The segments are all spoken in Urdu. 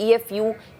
EFU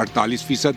48%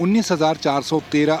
19,413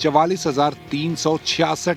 44,366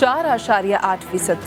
4.8%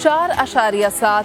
4.7,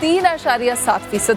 3.7%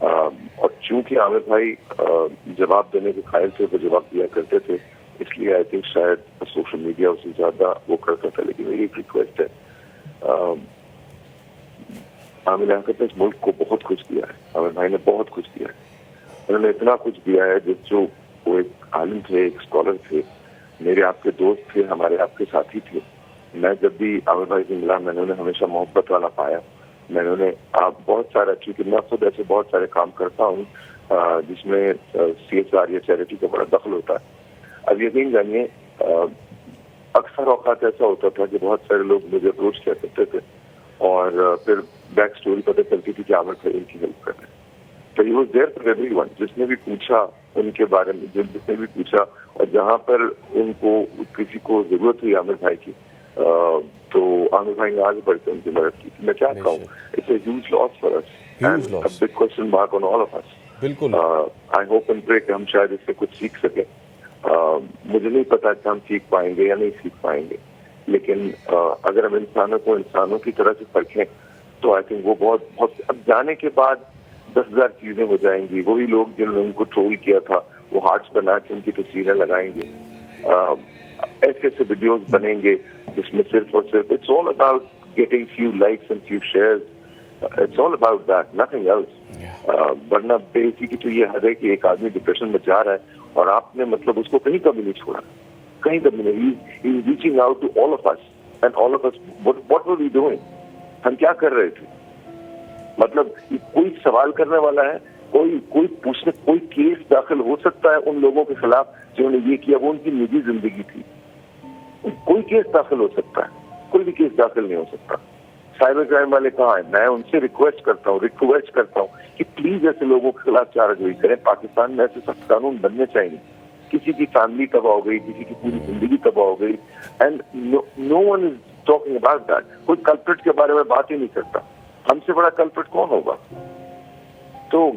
اور چونکہ عامر بھائی جواب دینے کے قائل تھے، وہ جواب دیا کرتے تھے، اس لیے آئی تھنک شاید سوشل میڈیا اس سے زیادہ وہ کرتا تھا. لیکن میری ایک ریکویسٹ ہے، عامر لیاقت نے اس ملک کو بہت کچھ دیا ہے، عامر بھائی نے بہت کچھ دیا ہے. انہوں نے اتنا کچھ دیا ہے جو وہ ایک عالم تھے، ایک اسکالر تھے، میرے آپ کے دوست تھے، ہمارے آپ کے ساتھی تھے. میں جب بھی عامر بھائی سے ملا میں نے انہیں ہمیشہ محبت والا پایا. میں نے انہیں بہت سارا، چونکہ میں خود ایسے بہت سارے کام کرتا ہوں جس میں CSR یا چیریٹی کا بڑا دخل ہوتا ہے. اب یقین جانیے اکثر اوقات ایسا ہوتا تھا کہ بہت سارے لوگ مجھے اپروچ کیا کرتے تھے اور پھر بیک سٹوری پتہ چلتی تھی کہ عامر بھائی ان کی ہیلپ کر رہے ہیں. تو he was there for every one. جس نے بھی پوچھا ان کے بارے میں، جس نے بھی پوچھا، اور جہاں پر ان کو کسی کو ضرورت ہوئی عامر بھائی کی تو عامر بھائی نے آگے بڑھ کے ان کی مدد کی. میں کیا کہوں، it's a huge loss for us and a big question mark on all of us. بالکل. آئی ہوپ اینڈ پرے کہ ہم شاید اس سے کچھ سیکھ سکیں. مجھے نہیں پتا کہ ہم سیکھ پائیں گے یا نہیں سیکھ پائیں گے، لیکن اگر ہم انسانوں کو انسانوں کی طرح سے پرکھیں تو آئی تھنک وہ بہت اب جانے کے بعد 10,000 چیزیں ہو جائیں گی. وہی لوگ جنہوں نے ان کو ٹرول کیا تھا وہ ہارٹس بنا کے ان کی تصویریں لگائیں گے. ایسے ایسے ویڈیوز بنیں گے جس میں صرف اور صرف it's all about getting few likes and few shares. It's all about that, nothing else. ورنہ بے عزتی کی تو یہ حد ہے کہ ایک آدمی ڈپریشن میں جا رہا ہے اور آپ نے مطلب اس کو کہیں کبھی نہیں چھوڑا، کہیں کبھی نہیں. He is reaching out to all of us and all of us what were we doing. ہم کیا کر رہے تھے؟ مطلب کوئی سوال کرنے والا ہے، کوئی پوچھنے، کوئی کیس داخل ہو سکتا ہے ان لوگوں کے خلاف جنہوں نے یہ کیا؟ وہ ان کی نجی زندگی تھی. کوئی کیس داخل ہو سکتا ہے، کوئی بھی کیس داخل نہیں ہو سکتا. سائبر کرائم والے کہاں ہیں؟ میں ان سے ریکویسٹ کرتا ہوں کہ پلیز ایسے لوگوں کے خلاف چارجوئی کریں. پاکستان میں ایسے سخت قانون بننے چاہیے. کسی کی فیملی تباہ ہو گئی، کسی کی پوری زندگی تباہ ہو گئی، and no one is talking about that. کوئی کلپریٹ کے بارے میں بات ہی نہیں کرتا. ہم سے بڑا کلپریٹ کون ہوگا؟ تو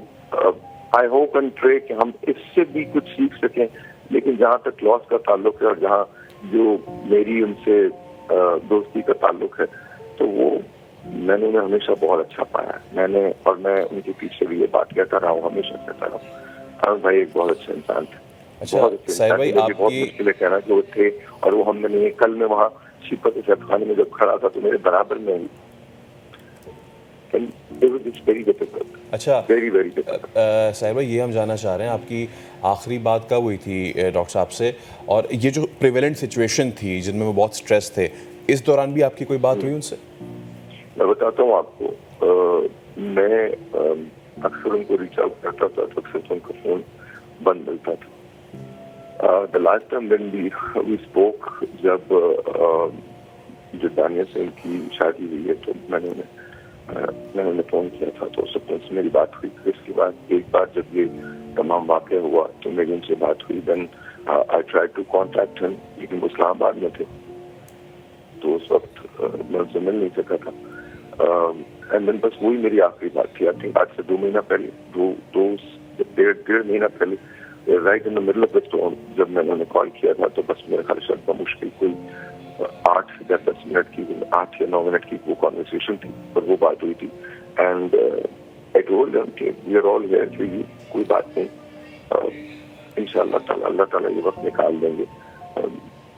آئی ہوپ اینڈ پرے کہ ہم اس سے بھی کچھ سیکھ سکیں. لیکن جہاں تک لاس کا تعلق ہے اور جہاں جو میری ان سے دوستی کا تعلق ہے تو وہ میں نے انہیں ہمیشہ بہت اچھا پایا ہے. میں ان کے پیچھے بھی یہ بات کہتا رہا ہوں، ہمیشہ کہتا رہا ہوں. عامر بھائی ایک بہت اچھا انسان تھے. بہت مشکل ہے کہنا کہ وہ تھے اور وہ ہم نے نہیں. کل میں وہاں شفت صحت خانے میں جب کھڑا تھا تو میرے برابر میں اچھا صاحب بھائی، یہ ہم جاننا چاہ رہے ہیں آپ کی آخری بات کب ہوئی تھی ڈاکٹر صاحب سے، اور یہ جو پریویلنٹ سچویشن تھی جن میں وہ بہت سٹریس تھے، اس دوران بھی آپ کی کوئی بات ہوئی ان سے؟ میں بتاتا ہوں آپ کو، میں اکثر ان کو ریچ آؤٹ کرتا تھا تو اکثر ان کا فون بند ملتا تھا. The last time when we spoke جب جو دانیہ سے ان کی شادی ہوئی ہے تو میں نے انہیں فون کیا تھا تو اس سے میری بات ہوئی. اس کے بعد ایک بار جب یہ تمام واقعہ ہوا تو میری ان سے بات ہوئی. دین I tried to contact him، لیکن وہ اسلام آباد میں تھے تو اس وقت میں ان سے مل نہیں سکا تھا. اینڈ دین بس وہی میری آخری بات تھی. آئی تھنک آج سے 2 مہینہ پہلے، ڈیڑھ مہینہ پہلے، right in the middle of the storm جب میں نے انہیں کال کیا تھا تو بس میرے خیال سے بمشکل کوئی 8 یا 10 منٹ کی، 8 یا 9 منٹ کی وہ کانورسیشن تھی اور وہ بات ہوئی تھی. اینڈ آئی ٹولڈ دیم کہ we are all here for you, کوئی بات نہیں، انشاءاللہ تعالیٰ اللہ تعالیٰ یہ وقت نکال دیں گے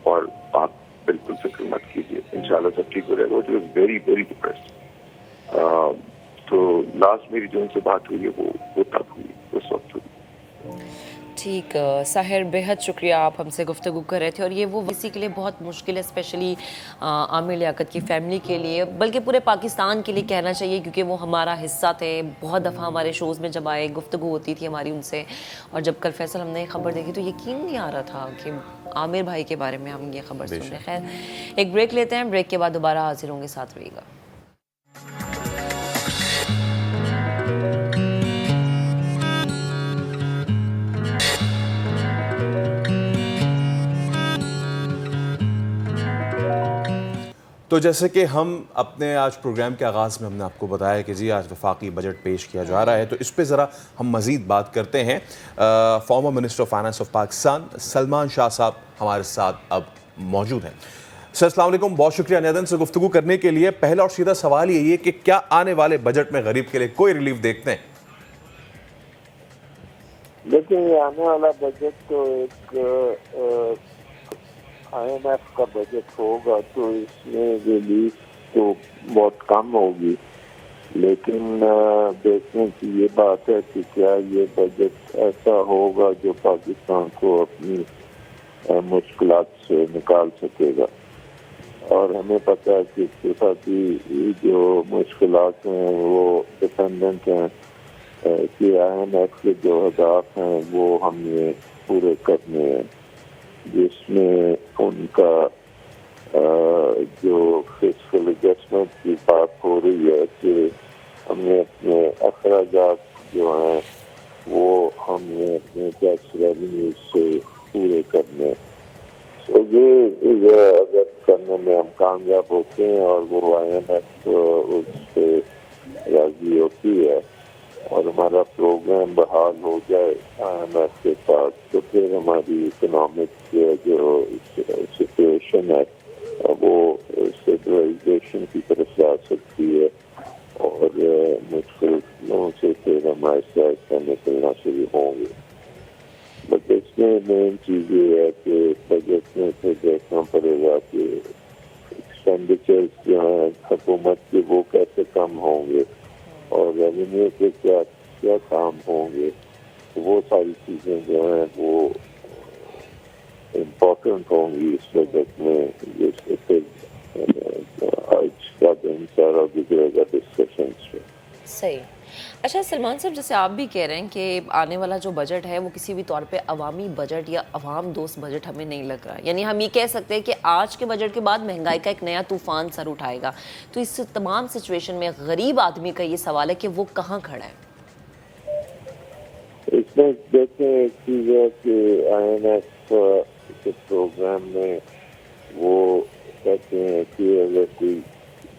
اور آپ بالکل فکر مت کیجیے، انشاءاللہ سب ٹھیک ہو جائے گا. It was very very depressed. تو لاسٹ میری جو ان سے بات ہوئی ہے وہ تب ہوئی، اس وقت ہوئی. ٹھیک ساحر، بہت شکریہ، آپ ہم سے گفتگو کر رہے تھے. اور یہ وہ اسی کے لیے بہت مشکل ہے، اسپیشلی عامر لیاقت کی فیملی کے لیے، بلکہ پورے پاکستان کے لیے کہنا چاہیے، کیونکہ وہ ہمارا حصہ تھے. بہت دفعہ ہمارے شوز میں جب آئے گفتگو ہوتی تھی ہماری ان سے، اور جب کل فیصل ہم نے خبر دیکھی تو یقین نہیں آ رہا تھا کہ عامر بھائی کے بارے میں ہم یہ خبر سن رہے ہیں. خیر، ایک بریک لیتے ہیں، بریک کے بعد دوبارہ حاضر ہوں گے، ساتھ رہیے گا. تو جیسے کہ ہم اپنے آج پروگرام کے آغاز میں ہم نے آپ کو بتایا کہ جی آج وفاقی بجٹ پیش کیا جا رہا ہے، تو اس پہ ذرا ہم مزید بات کرتے ہیں. Former minister of finance of Pakistan Salman Shah صاحب ہمارے ساتھ اب موجود ہیں. سر السلام علیکم، بہت شکریہ نیدن سے گفتگو کرنے کے لیے. پہلا اور سیدھا سوال یہی ہے کہ کیا آنے والے بجٹ میں غریب کے لیے کوئی ریلیف دیکھتے ہیں؟ لیکن یہ آنے والا بجٹ تو ایک آئی ایم ایف کا بجٹ ہوگا تو اس میں ریلیف تو بہت کم ہوگی، لیکن دیکھنے کی یہ بات ہے کہ کیا یہ بجٹ ایسا ہوگا جو پاکستان کو اپنی مشکلات سے نکال سکے گا. اور ہمیں پتہ ہے کہ اقتصادی جو مشکلات ہیں وہ ڈپینڈنٹ ہیں کہ آئی ایم ایف کے جو اہداف ہیں وہ ہم نے پورے کرنے ہیں، جس میں ان کا جو فسکل ایڈجسٹمنٹ کی بات ہو رہی ہے کہ ہم نے اپنے اخراجات جو ہیں وہ ہم نے اپنے ٹیکس ریونیوز سے پورے کرنے. تو یہ اگر کرنے میں ہم کامیاب ہوتے ہیں اور وہ آئی ایم ایف اس سے راضی ہوتی ہے اور ہمارا پروگرام بحال ہو جائے آئی ایم ایف کے ساتھ، تو پھر ہماری اکنامک جو سچویشن ہے وہ اسٹیبلائزیشن کی طرف جا سکتی ہے اور مشکلوں سے پھر ہم آہستہ آہستہ نکلنا شروع ہوں گے. بٹ اس میں مین چیز یہ ہے کہ بجٹ میں پھر دیکھنا پڑے گا کہ ایکسپینڈیچرز جو ہیں حکومت کے وہ کیسے کم ہوں گے اور ریونیو کے کیا کیا کام ہوں گے. وہ ساری چیزیں جو ہیں وہ امپورٹنٹ ہوں گی اس بجٹ میں، جس سے پھر آج کا دن سارا گزرے گا ڈسکشنس میں. صحیح. اچھا سلمان صاحب، جیسے آپ بھی کہہ رہے ہیں کہ آنے والا جو بجٹ ہے وہ کسی بھی طور پہ عوامی بجٹ یا عوام دوست بجٹ ہمیں نہیں لگ رہا، یعنی ہم یہ کہہ سکتے ہیں کہ آج کے بجٹ کے بعد مہنگائی کا ایک نیا طوفان سر اٹھائے گا. تو اس تمام سچویشن میں غریب آدمی کا یہ سوال ہے کہ وہ کہاں کھڑا ہے؟ اس میں دیکھیں ایک چیز ہے کہ آئی ایم ایف کے پروگرام میں وہ کہتے ہیں کہ اگر کوئی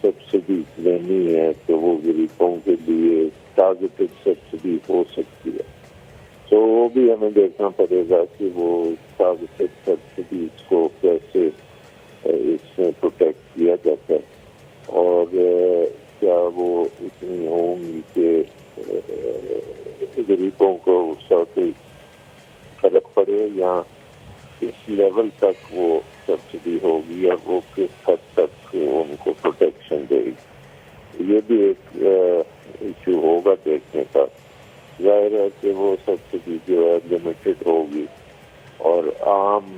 سبسڈی لینی ہے تو وہ غریبوں کے لیے ٹارگیٹڈ سبسڈی ہو سکتی ہے. تو وہ بھی ہمیں دیکھنا پڑے گا کہ وہ ٹارگیٹڈ سبسڈیز کو کیسے اس میں پروٹیکٹ کیا جاتا ہے اور کیا وہ اتنی ہوں گی کہ غریبوں کو اس کا کوئی فرق پڑے یا کس لیول تک وہ سبسڈی ہوگی اور وہ کس حد تک ان کو پروٹیکشن دے گی. یہ بھی ایک ایشو ہوگا دیکھنے کا. ظاہر ہے کہ وہ سبسڈی جو ہے لمیٹڈ ہوگی اور عام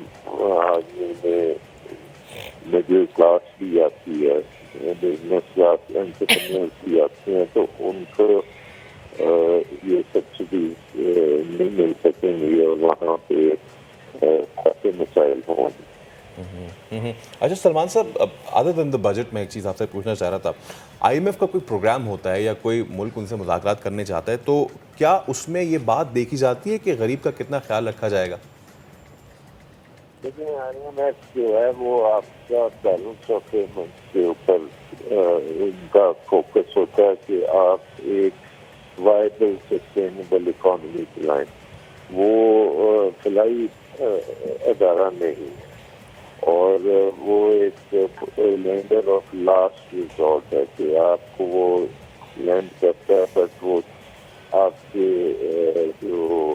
آدمی میں مڈل کلاس بھی آتی ہے، بزنس کلاس انٹرپرینورز بھی آتے ہیں، تو ان کو یہ سبسڈیز نہیں مل سکیں گی اور وہاں پہ کافی مسائل ہوں گے. اچھا سلمان صاحب، ادر دین دا بجٹ میں ایک چیز آپ سے پوچھنا چاہ رہا تھا، آئی ایم ایف کا کوئی پروگرام ہوتا ہے یا کوئی ملک ان سے مذاکرات کرنے چاہتا ہے تو کیا اس میں یہ بات دیکھی جاتی ہے کہ غریب کا کتنا خیال رکھا جائے گا؟ لیکن آئی ایم ایف جو ہے وہ آپ کا بیلنس آف پیمنٹ کے اوپر ان کا فوکس ہوتا ہے کہ آپ ایک وائبل سسٹینیبل اکانومی چلائیں. وہ فلاحی ادارہ نہیں اور وہ ایک لینڈر آف لاسٹ ریزورٹ ہے کہ آپ کو وہ لینڈ کرتا ہے بٹ وہ آپ کے جو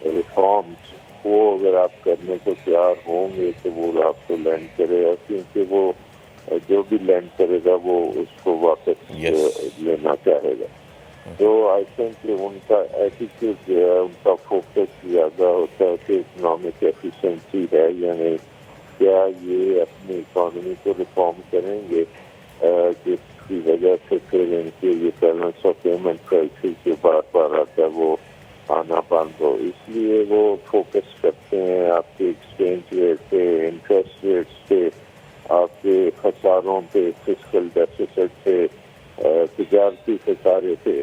ریفارمس وہ اگر آپ کرنے کو تیار ہوں گے تو وہ آپ کو لینڈ کرے گا، کیونکہ وہ جو بھی لینڈ کرے گا وہ اس کو واپس لینا چاہے گا. تو آئی تھنک کہ ان کا ایٹیٹیوڈ جو ہے ان کا فوکس زیادہ ہوتا ہے کہ اکنامک ایفیشنسی ہے یا نہیں، کیا یہ اپنی اکانومی کو ریفارم کریں گے جس کی وجہ سے پھر ان کے یہ بیلنس آف پیمنٹ کرائسس جو بار بار آتا ہے وہ آنا بند ہو. اس لیے وہ فوکس کرتے ہیں آپ کے ایکسچینج ریٹ پہ، انٹرسٹ ریٹس پہ، آپ کے خساروں پہ، فسکل ڈیفیسٹ پہ، تجارتی خسارے پہ،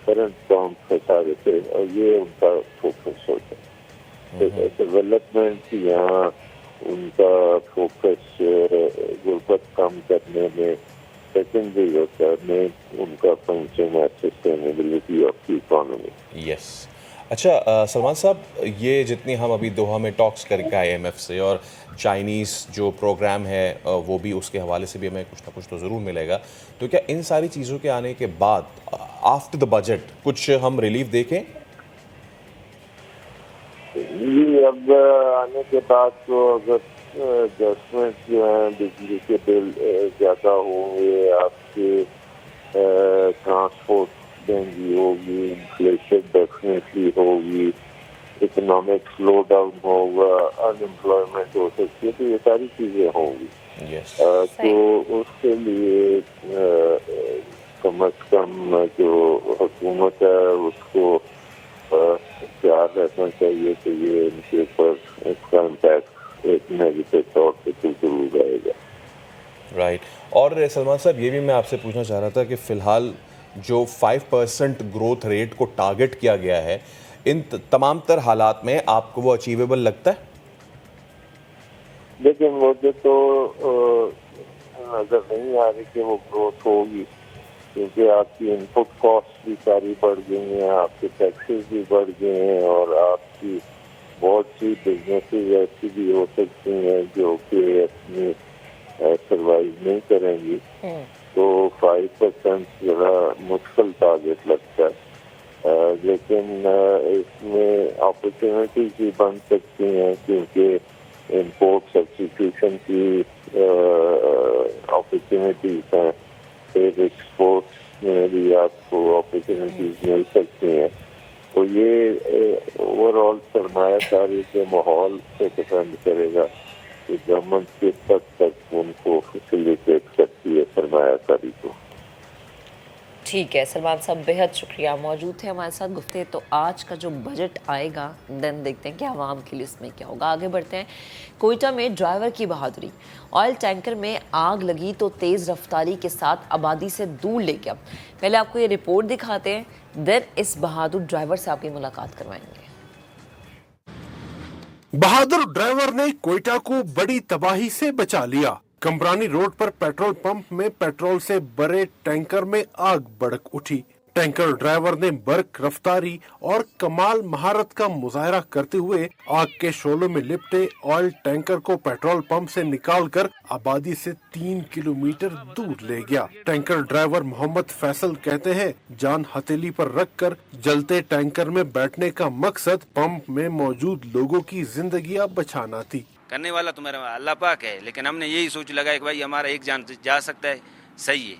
کرنٹ اکاؤنٹ خسارے پہ، اور یہ ان کا فوکس ہوتا ہے. ڈیولپمنٹ یہاں ان کا فوکس غربت کم کرنے میں سیکنڈری ہوتا ہے، میں ان کا فنکشن ہے سسٹینیبلٹی آف دی اکانومی. یس. اچھا سلمان صاحب، یہ جتنی ہم ابھی دوحہ میں ٹاکس کر کے آئی ایم ایف سے اور چائنیز جو پروگرام ہے وہ بھی اس کے حوالے سے بھی ہمیں کچھ نہ کچھ تو ضرور ملے گا، تو کیا ان ساری چیزوں کے آنے کے بعد آفٹر دا بجٹ کچھ ہم ریلیف دیکھیں؟ جی اب آنے کے بعد تو اگر ایڈجسٹمنٹ جو ہیں بجلی کے بل زیادہ ہوں گے، آپ کے ٹرانسپورٹ مہنگی ہوگی، انفلیشن ڈیفینیٹلی ہوگی، اکنامک سلو ڈاؤن ہوگا، انمپلائمنٹ ہو سکتی ہے، تو یہ ساری چیزیں ہوں گی. تو اس کے لیے کم از کم جو حکومت ہے اس کو خیال رکھنا چاہیے کہ یہ ان کے اوپر اس کا امپیکٹ ایک نیگیٹو طور پہ تو ضرور آئے گا. رائٹ. اور سلمان صاحب یہ بھی میں آپ سے پوچھنا چاہ رہا تھا کہ فی الحال جو 5% گروتھ ریٹ کو ٹارگٹ کیا گیا ہے، ان تمام تر حالات میں آپ کو وہ اچیویبل لگتا ہے؟ لیکن مجھے تو نظر نہیں آ رہی کہ وہ گروتھ ہوگی، کیونکہ آپ کی ان پٹ کاسٹ بھی ساری بڑھ گئی ہیں، آپ کے ٹیکسز بھی بڑھ گئے ہیں، اور آپ کی بہت سی بزنسز ایسی بھی ہو سکتی ہیں جو کہ اپنی سروائیو نہیں کریں گی. تو 5% ذرا مشکل ٹارگیٹ لگتا ہے، لیکن اس میں اپرچونیٹیز بھی بن سکتی ہیں، کیونکہ امپورٹ سبسٹیٹیوشن کی اپرچونیٹیز ہیں، پھر ایکسپورٹس میں بھی آپ کو اپرچونیٹیز مل سکتی ہیں. تو یہ اوور آل سرمایہ کاری کے ماحول سے ڈپینڈ کرے گا کہ گورنمنٹ کس حد تک ان کو فیسیلیٹیٹ کرتی ہے سرمایہ کاری کو. ٹھیک ہے سلمان صاحب، بہت شکریہ، موجود تھے ہمارے ساتھ گفتگو. تو آج کا جو بجٹ آئے گا دین دیکھتے ہیں کہ عوام کے لیے اس میں کیا ہوگا. آگے بڑھتے ہیں. کوئٹہ میں ڈرائیور کی بہادری، آئل ٹینکر میں آگ لگی تو تیز رفتاری کے ساتھ آبادی سے دور لے گیا. پہلے آپ کو یہ رپورٹ دکھاتے ہیں، دین اس بہادر ڈرائیور سے آپ کی ملاقات کروائیں گے. بہادر ڈرائیور نے کوئٹہ کو بڑی تباہی سے بچا لیا. کمبرانی روڈ پر پیٹرول پمپ میں پیٹرول سے بھرے ٹینکر میں آگ بھڑک اٹھی. ٹینکر ڈرائیور نے برق رفتاری اور کمال مہارت کا مظاہرہ کرتے ہوئے آگ کے شعلوں میں لپٹے آئل ٹینکر کو پیٹرول پمپ سے نکال کر آبادی سے 3 کلومیٹر دور لے گیا. ٹینکر ڈرائیور محمد فیصل کہتے ہیں جان ہتھیلی پر رکھ کر جلتے ٹینکر میں بیٹھنے کا مقصد پمپ میں موجود لوگوں کی زندگیاں بچانا تھی. کرنے والا تو میرا اللہ پاک ہے، لیکن ہم نے یہی سوچ لگا کہ بھائی ہمارا ایک جان جا سکتا ہے، صحیح ہے،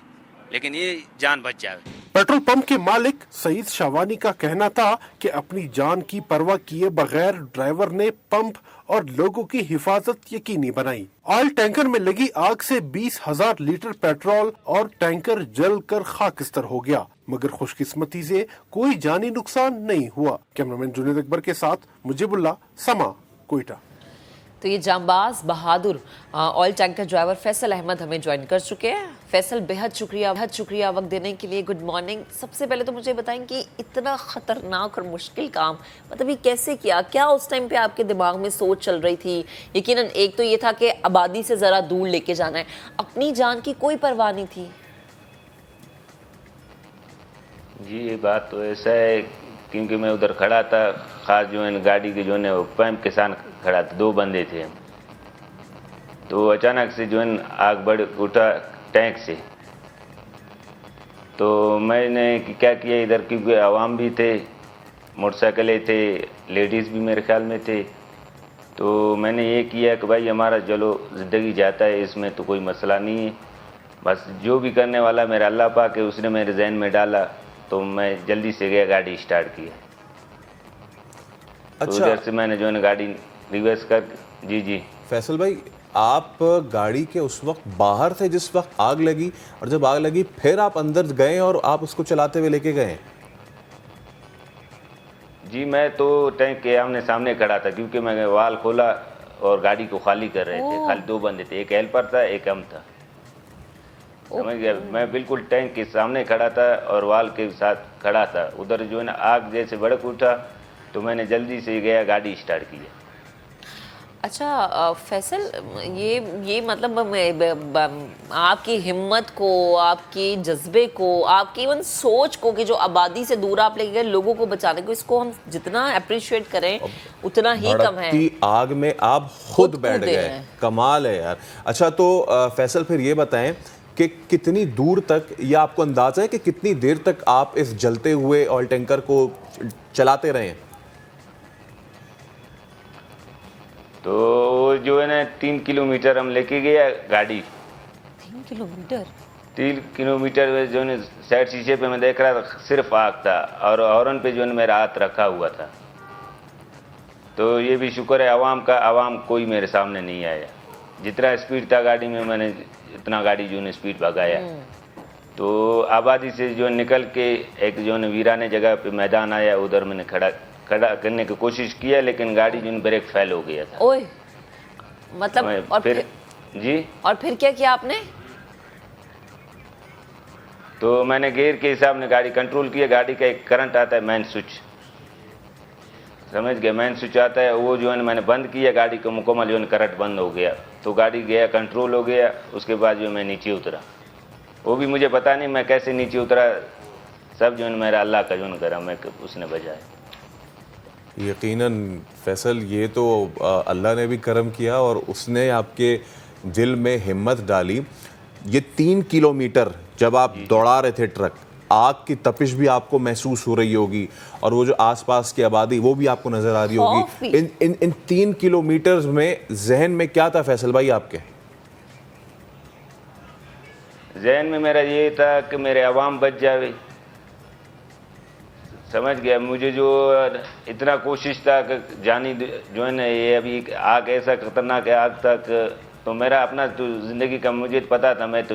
لیکن یہ جان بچ جائے. پیٹرول پمپ کے مالک سعید شاوانی کا کہنا تھا کہ اپنی جان کی پرواہ کیے بغیر ڈرائیور نے پمپ اور لوگوں کی حفاظت یقینی بنائی. آئل ٹینکر میں لگی آگ سے 20,000 لیٹر پیٹرول اور ٹینکر جل کر خاکستر ہو گیا، مگر خوش قسمتی سے کوئی جانی نقصان نہیں ہوا. کیمرامین جنید اکبر کے ساتھ مجیب اللہ، سما، کوئٹہ. تو یہ جانباز بہادر oil tanker driver Faisal Ahmed ہمیں جوائن کر چکے ہیں. فیصل بہت شکریہ وقت دینے کے لیے. Good morning. سب سے پہلے تو مجھے بتائیں کہ اتنا خطرناک اور مشکل کام مطلب یہ کیسے کیا؟ کیا اس ٹائم پہ آپ کے دماغ میں سوچ چل رہی تھی؟ یقیناً ایک تو یہ تھا کہ آبادی سے ذرا دور لے کے جانا ہے، اپنی جان کی کوئی پرواہ نہیں تھی. جی یہ بات تو ایسا ہے کیونکہ میں ادھر کھڑا تھا، خاص جو ہے گاڑی کے جو ہے وہ پمپ کے ساتھ کھڑا تھا، 2 بندے تھے. تو اچانک سے جو ہے آگ بڑھ اٹھا ٹینک سے. تو میں نے کیا کیا ادھر، کیونکہ عوام بھی تھے، موٹر سائیکلیں تھے، لیڈیز بھی میرے خیال میں تھے. تو میں نے یہ کیا کہ بھائی ہمارا چلو زندگی جاتا ہے، اس میں تو کوئی مسئلہ نہیں ہے، بس جو بھی کرنے والا میرا اللہ پاک ہے، اس نے میرے ذہن میں ڈالا. تو میں جلدی سے گیا، گاڑی اسٹارٹ کیا. تو ادھر سے میں نے جو ہے گاڑی ریورس کر. جی فیصل بھائی، آپ گاڑی کے اس وقت باہر تھے جس وقت آگ لگی، اور جب آگ لگی پھر آپ اندر گئے اور آپ اس کو چلاتے ہوئے لے کے گئے؟ جی میں تو ٹینک کے آمنے سامنے کھڑا تھا، کیونکہ میں وال کھولا اور گاڑی کو خالی کر رہے تھے. خالی 2 بندے تھے، ایک ہیلپر تھا، ایک ہم تھا. سمجھ گیا؟ میں بالکل ٹینک کے سامنے کھڑا تھا اور وال کے ساتھ کھڑا تھا. ادھر جو ہے نا آگ جیسے بھڑک اٹھا تو میں نے جلدی سے گیا، گاڑی اسٹارٹ کیا. اچھا فیصل، یہ مطلب آپ کی ہمت کو، آپ کے جذبے کو، آپ کی ایون سوچ کو کہ جو آبادی سے دور آپ لے گئے لوگوں کو بچانے کو، اس کو ہم جتنا اپریشیٹ کریں اتنا ہی کم ہے. آگ میں آپ خود بیٹھ گئے، کمال ہے یار. اچھا تو فیصل پھر یہ بتائیں کہ کتنی دور تک، یا آپ کو اندازہ ہے کہ کتنی دیر تک آپ اس جلتے ہوئے آئل ٹینکر کو چلاتے رہے ہیں؟ تو وہ جو ہے نا 3 کلومیٹر ہم لے کے گیا گاڑی. 3 کلومیٹر 3 کلومیٹر جو ہے سائڈ شیشے پہ میں دیکھ رہا تھا صرف آگ تھا اور ہارن پہ جو ہے میرا ہاتھ رکھا ہوا تھا. تو یہ بھی شکر ہے عوام کا, عوام کوئی میرے سامنے نہیں آیا. جتنا اسپیڈ تھا گاڑی میں نے اتنا گاڑی جو ہے اسپیڈ بھگایا. تو آبادی سے جو نکل کے ایک جو ہے ویرانے جگہ پہ میدان آیا, ادھر میں نے کھڑا کرنے کی کوشش کیا لیکن گاڑی جو ہے بریک فیل ہو گیا تھا. اوئے مطلب اور پھر جی اور پھر کیا کیا آپ نے؟ تو میں نے گیئر کے حساب نے گاڑی کنٹرول کیا. گاڑی کا ایک کرنٹ آتا ہے مین سوئچ, سمجھ گیا, مین سوئچ آتا ہے وہ جو ہے میں نے بند کیا, گاڑی کو مکمل جو ہے کرنٹ بند ہو گیا. تو گاڑی گیا کنٹرول ہو گیا. اس کے بعد جو میں نیچے اترا, وہ بھی مجھے پتا نہیں میں کیسے نیچے اترا, سب جو ہے میرا اللہ کا جو ہے کرم ہے کہ اس نے بجایا. یقیناً فیصل یہ تو اللہ نے بھی کرم کیا اور اس نے آپ کے دل میں ہمت ڈالی. یہ 3 کلومیٹر جب آپ دوڑا رہے تھے ٹرک, آگ کی تپش بھی آپ کو محسوس ہو رہی ہوگی اور وہ جو آس پاس کی آبادی وہ بھی آپ کو نظر آ رہی ہوگی. ان 3 کلومیٹرز میں ذہن میں کیا تھا فیصل بھائی آپ کے؟ ذہن میں میرا یہ تھا کہ میرے عوام بچ جاوے, سمجھ گیا. مجھے جو اتنا کوشش تھا کہ جانی جو ہے نا یہ ابھی آگ ایسا خطرناک ہے آگ تک, تو میرا اپنا تو زندگی کا مجھے پتا تھا میں تو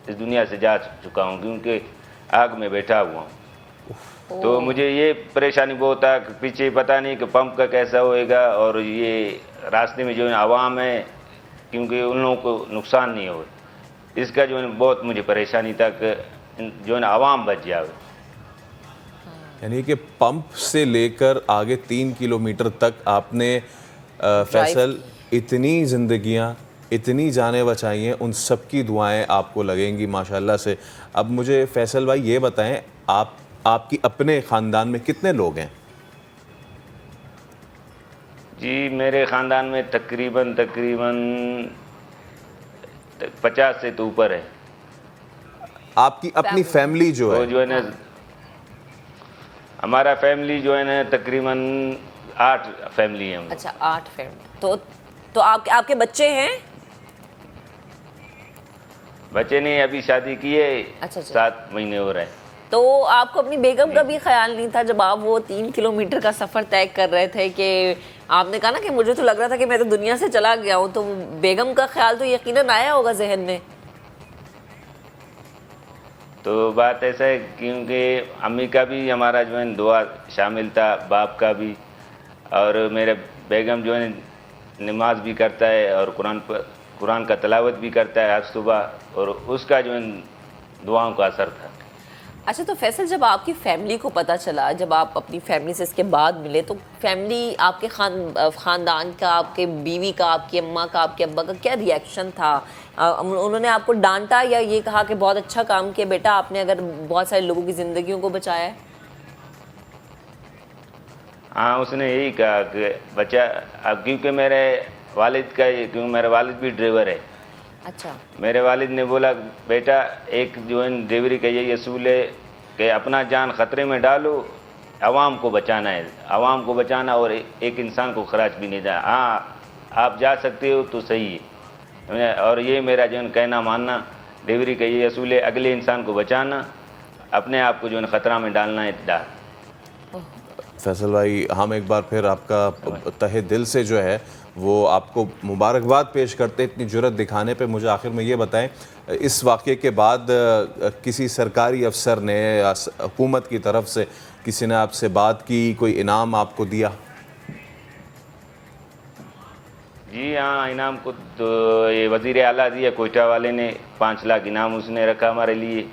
اس دنیا سے جا چکا ہوں کیونکہ آگ میں بیٹھا ہوا ہوں. تو مجھے یہ پریشانی بہت تھا کہ پیچھے پتہ نہیں کہ پمپ کا کیسا ہوئے گا اور یہ راستے میں جو ہے عوام ہے کیونکہ ان لوگوں کو نقصان نہیں ہوئے, اس کا جو ہے بہت مجھے پریشانی تھا کہ جو ہے عوام بچ جاوے. یعنی کہ پمپ سے لے کر آگے 3 کلومیٹر تک آپ نے فیصل اتنی زندگیاں اتنی جانیں بچائی ہیں, ان سب کی دعائیں آپ کو لگیں گی ماشاءاللہ سے. اب مجھے فیصل بھائی یہ بتائیں آپ کی اپنے خاندان میں کتنے لوگ ہیں؟ جی میرے خاندان میں تقریباً 50 سے تو اوپر ہے. آپ کی اپنی فیملی جو ہے, وہ جو ہے نا ہمارا فیملی جو ہے نا تقریباً 8 فیملی ہیں. اچھا 8 فیملی. تو آپ کے بچے ہیں؟ بچے نہیں, ابھی شادی کی ہے, 7 مہینے ہو رہے ہیں. تو آپ کو اپنی بیگم کا بھی خیال نہیں تھا جب آپ وہ 3 کلومیٹر کا سفر طے کر رہے تھے کہ آپ نے کہا نا کہ مجھے تو لگ رہا تھا کہ میں تو دنیا سے چلا گیا ہوں, تو بیگم کا خیال تو یقیناً آیا ہوگا ذہن میں؟ تو بات ایسا ہے کیونکہ امی کا بھی ہمارا جو ہے دعا شامل تھا, باپ کا بھی, اور میرے بیگم جو ہے نماز بھی کرتا ہے اور قرآن کا تلاوت بھی کرتا ہے ہر صبح, اور اس کا جو ہے دعاؤں کا اثر تھا. اچھا تو فیصل جب آپ کی فیملی کو پتہ چلا, جب آپ اپنی فیملی سے اس کے بعد ملے, تو فیملی آپ کے خاندان کا, آپ کے بیوی کا, آپ کی اماں کا, آپ کے ابا کا کیا ری ایکشن تھا؟ انہوں نے آپ کو ڈانٹا یا یہ کہا کہ بہت اچھا کام کیا بیٹا آپ نے, اگر بہت سارے لوگوں کی زندگیوں کو بچایا ہے؟ ہاں اس نے یہی کہا کہ بچہ, اب کیونکہ میرے والد کا, کیونکہ میرا والد بھی ڈرائیور ہے. اچھا. میرے والد نے بولا بیٹا ایک جو ہے ڈریوری کا یہی اصول ہے کہ اپنا جان خطرے میں ڈالو, عوام کو بچانا ہے, عوام کو بچانا, اور ایک انسان کو خراج بھی نہیں دینا. ہاں آپ جا سکتے ہو تو صحیح ہے, اور یہ میرا جو ہے کہنا ماننا, ڈریوری کا یہ اصول ہے, اگلے انسان کو بچانا, اپنے آپ کو جو ہے خطرہ میں ڈالنا ہے ڈال. فیصل بھائی ہم ایک بار پھر آپ کا تہہ دل سے جو ہے وہ آپ کو مبارکباد پیش کرتے اتنی جرت دکھانے پہ. مجھے آخر میں یہ بتائیں, اس واقعے کے بعد کسی سرکاری افسر نے یا حکومت کی طرف سے کسی نے آپ سے بات کی, کوئی انعام آپ کو دیا؟ جی ہاں انعام کو تو یہ وزیر اعلیٰ دیا, کوئٹہ والے نے 5 لاکھ انعام اس نے رکھا ہمارے لیے,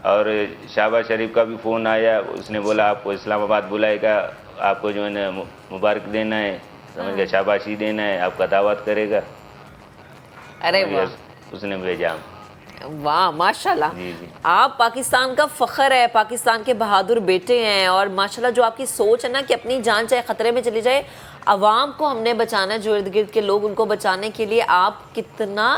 اور شہباز شریف کا بھی فون آیا, اس نے بولا آپ کو اسلام آباد بلائے گا, آپ کو جو ہے نا مبارک دینا ہے, سمجھ گیا, شاباشی دینا ہے, آپ کا دعوت کرے گا. ارے واہ, اس نے بھیجا. واہ ماشاءاللہ. آپ پاکستان کا فخر ہے, پاکستان کے بہادر بیٹے ہیں, اور ماشاءاللہ جو آپ کی سوچ ہے نا کہ اپنی جان چاہے خطرے میں چلی جائے عوام کو ہم نے بچانا ہے, جو ارد گرد کے لوگ ان کو بچانے کے لیے آپ کتنا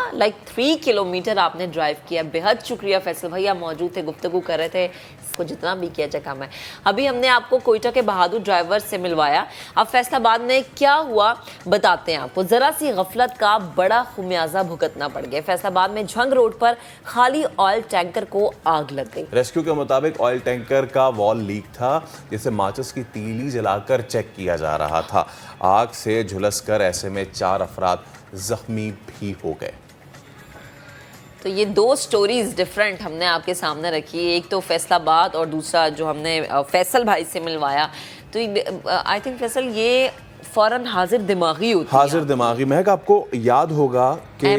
3 کلومیٹر آپ نے ڈرائیو کیا. بہت شکریہ فیصل بھائی, آپ موجود تھے, گفتگو کر رہے تھے, اس کو جتنا بھی کیا جائے کام ہے. ابھی ہم نے آپ کو کوئٹہ کے بہادر ڈرائیور سے ملوایا. اب فیصل آباد میں کیا ہوا بتاتے ہیں آپ کو. ذرا سی غفلت کا بڑا خمیازہ بھگتنا پڑ گیا. فیصل آباد میں جھنگ روڈ پر خالی آئل ٹینکر کو آگ لگ گئی. ریسکیو کے مطابق آئل ٹینکر کا وال لیک تھا, جسے ماچس کی تیلی جلا کر چیک کیا جا رہا تھا. آگ سے جھلس کر ایسے میں 4 افراد زخمی بھی ہو گئے. تو یہ 2 سٹوریز ڈیفرنٹ ہم نے آپ کے سامنے رکھی. ایک تو فیصل آباد اور دوسرا جو ہم نے فیصل بھائی سے ملوایا. تو آئی تھنک فیصل یہ فوراً حاضر دماغی ہوتی ہے. حاضر دماغی. مہک آپ کو یاد ہوگا کہ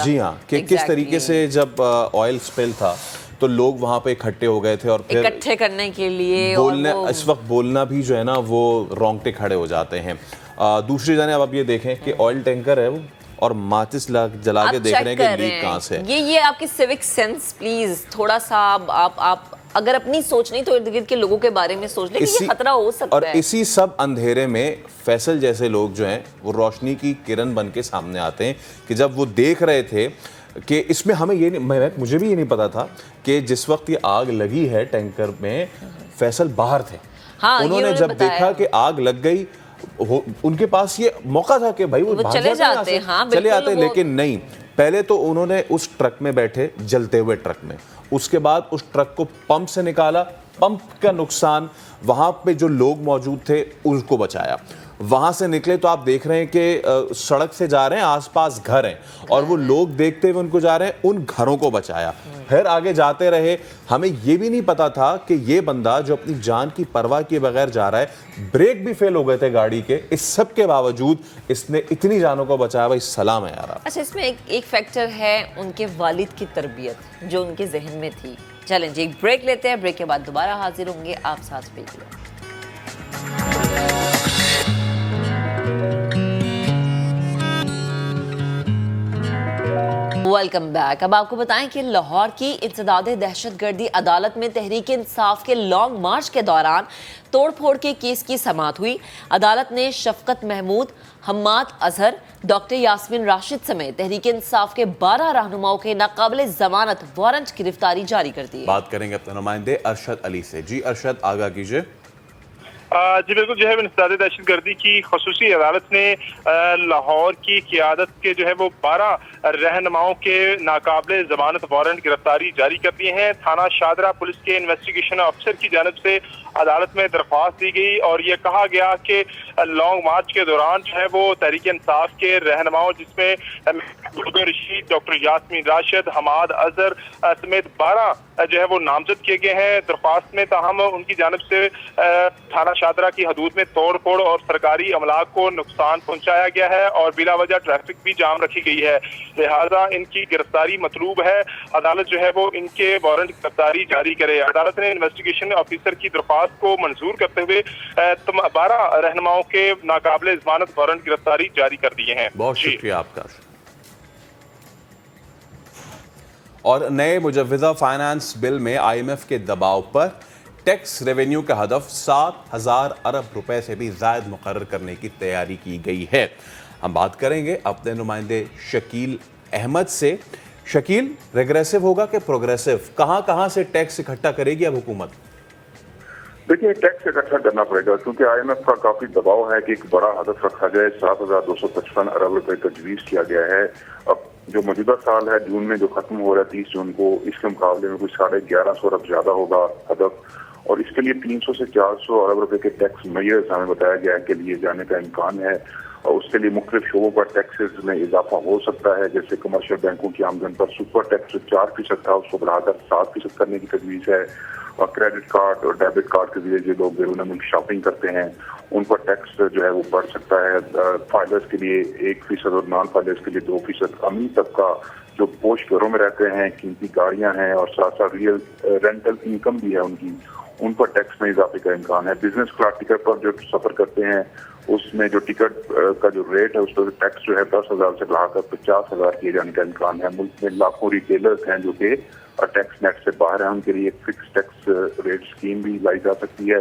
جی ہاں کہ کس طریقے سے جب آئل سپل تھا تو لوگ وہاں پہ اکٹھے ہو گئے تھے اور پھر اکٹھے کرنے کے لیے بولنے, اس وقت بولنا بھی جو ہے نا وہ رونگٹے کھڑے ہو جاتے ہیں. دوسری جانب اب یہ دیکھیں کہ آئل ٹینکر ہے وہ اور ماچس جلا کے دیکھ رہے ہیں کہ لیک کہاں سے. یہ آپ کی سیوک سینس پلیز تھوڑا سا آپ اگر اپنی سوچ نہیں تو ارد گرد کے لوگوں کے بارے میں سوچ لیں کہ یہ خطرہ ہو سکتا ہے. اور اسی سب اندھیرے میں فیصل جیسے لوگ جو ہیں وہ روشنی کی کرن بن کے سامنے آتے ہیں کہ جب وہ دیکھ رہے تھے کہ اس میں ہمیں مجھے بھی یہ نہیں پتا تھا کہ جس وقت یہ آگ لگی ہے ٹینکر میں فیصل باہر تھے. انہوں نے جب دیکھا کہ آگ لگ گئی ان کے پاس یہ موقع تھا کہ بھائی وہ چلے آتے, لیکن نہیں. پہلے تو انہوں نے اس ٹرک میں بیٹھے, جلتے ہوئے ٹرک میں, اس کے بعد اس ٹرک کو پمپ سے نکالا, پمپ کا نقصان, وہاں پہ جو لوگ موجود تھے ان کو بچایا. وہاں سے نکلے تو آپ دیکھ رہے ہیں کہ سڑک سے جا رہے ہیں, آس پاس گھر ہیں اور وہ لوگ دیکھتے ہوئے ان کو جا رہے ہیں, ان گھروں کو بچایا. پھر آگے جاتے رہے. ہمیں یہ بھی نہیں پتا تھا کہ یہ بندہ جو اپنی جان کی پرواہ کیے بغیر جا رہا ہے, بریک بھی فیل ہو گئے تھے گاڑی کے, اس سب کے باوجود اس نے اتنی جانوں کو بچایا. بھائی سلام ہے یار. اچھا اس میں ایک فیکٹر ہے ان کے والد کی تربیت جو ان کے ذہن میں تھی. چلیں جی ایک بریک لیتے ہیں, بریک کے بعد دوبارہ حاضر ہوں گے, آپ ساتھ پیجیے. Welcome back. اب آپ کو بتائیں کہ لاہور کی انسداد دہشت گردی عدالت میں تحریک انصاف کے لانگ مارچ کے دوران توڑ پھوڑ کے کیس کی سماعت ہوئی. عدالت نے شفقت محمود, حماد اظہر, ڈاکٹر یاسمین راشد سمیت تحریک انصاف کے 12 رہنماؤں کے ناقابل ضمانت وارنٹ گرفتاری جاری کر دی. بات کریں گے اپنے نمائندے ارشد علی سے. جی ارشد آگاہ کیجیے. جی بالکل, جو ہے انسداد دہشت گردی کی خصوصی عدالت نے لاہور کی قیادت کے جو ہے وہ 12 رہنماؤں کے ناقابل ضمانت وارنٹ گرفتاری جاری کر دیے ہیں. تھانہ شادرہ پولیس کے انویسٹیگیشن افسر کی جانب سے عدالت میں درخواست دی گئی اور یہ کہا گیا کہ لانگ مارچ کے دوران جو ہے وہ تحریک انصاف کے رہنماؤں جس میں رشید, ڈاکٹر یاسمین راشد, حماد اظہر سمیت 12 جو ہے وہ نامزد کیے گئے ہیں درخواست میں. تاہم ان کی جانب سے تھانہ شادرہ کی حدود میں توڑ پھوڑ اور سرکاری املاک کو نقصان پہنچایا گیا ہے اور بلا وجہ ٹریفک بھی جام رکھی گئی ہے, لہذا ان کی گرفتاری مطلوب ہے. عدالت جو ہے وہ ان کے وارنٹ گرفتاری جاری کرے. عدالت نے انویسٹیگیشن آفیسر کی درخواست کو منظور کرتے ہوئے 12 رہنماؤں کے ناقابل ضمانت وارنٹ گرفتاری جاری کر دیے ہیں. بہت شکریہ آپ کا. اور نئے مجوزہ فائنانس بل میں آئی ایم ایف کے دباؤ پر ٹیکس ریونیو کا ہدف 7,000 ارب روپے سے بھی زائد مقرر کرنے کی تیاری کی گئی ہے. ہم بات کریں گے اپنے نمائندے شکیل احمد سے. شکیل, ریگریسو ہوگا کہ پروگریسو, کہاں سے ٹیکس اکٹھا کرے گی اب حکومت؟ دیکھیے ٹیکس اکٹھا کرنا پڑے گا کیونکہ آئی ایم ایف کا کافی دباؤ ہے کہ ایک بڑا ہدف رکھا جائے. 7,255 ارب روپے تجویز کیا گیا ہے. اب جو موجودہ سال ہے جون میں جو ختم ہو رہا ہے 30 جون کو, اس کے مقابلے میں کوئی 1150 ارب زیادہ ہوگا ہدف, اور اس کے لیے 300 سے 400 ارب روپے کے ٹیکس میئرز ہمیں بتایا گیا ہے کہ لیے جانے کا امکان ہے. اور اس کے لیے مختلف شعبوں پر ٹیکسز میں اضافہ ہو سکتا ہے, جیسے کمرشل بینکوں کی آمدن پر سپر ٹیکس 4% تھا اس کو بڑھا کر 7% کرنے کی تجویز ہے. اور کریڈٹ کارڈ اور ڈیبٹ کارڈ کے ذریعے جو لوگ بیرون ملک شاپنگ کرتے ہیں ان پر ٹیکس جو ہے وہ بڑھ سکتا ہے. فائلرز کے لیے 1% اور نان فائلرز کے لیے 2%. امیر طبقہ جو پوش گھروں میں رہتے ہیں, قیمتی گاڑیاں ہیں اور ساتھ ساتھ ریئل رینٹل انکم بھی ہے ان کی, ان پر ٹیکس میں اضافے کا امکان ہے. بزنس کلاس ٹکٹ پر جو سفر کرتے ہیں اس میں جو ٹکٹ کا جو ریٹ ہے اس پر ٹیکس جو ہے 10,000 سے بڑھا کر 50,000 کیے جانے کا امکان ہے. ملک میں لاکھوں ریٹیلرز ہیں جو کہ ٹیکس نیٹ سے باہر ہیں, ان کے لیے ایک فکس ٹیکس ریٹ اسکیم بھی لائی جا سکتی ہے.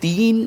3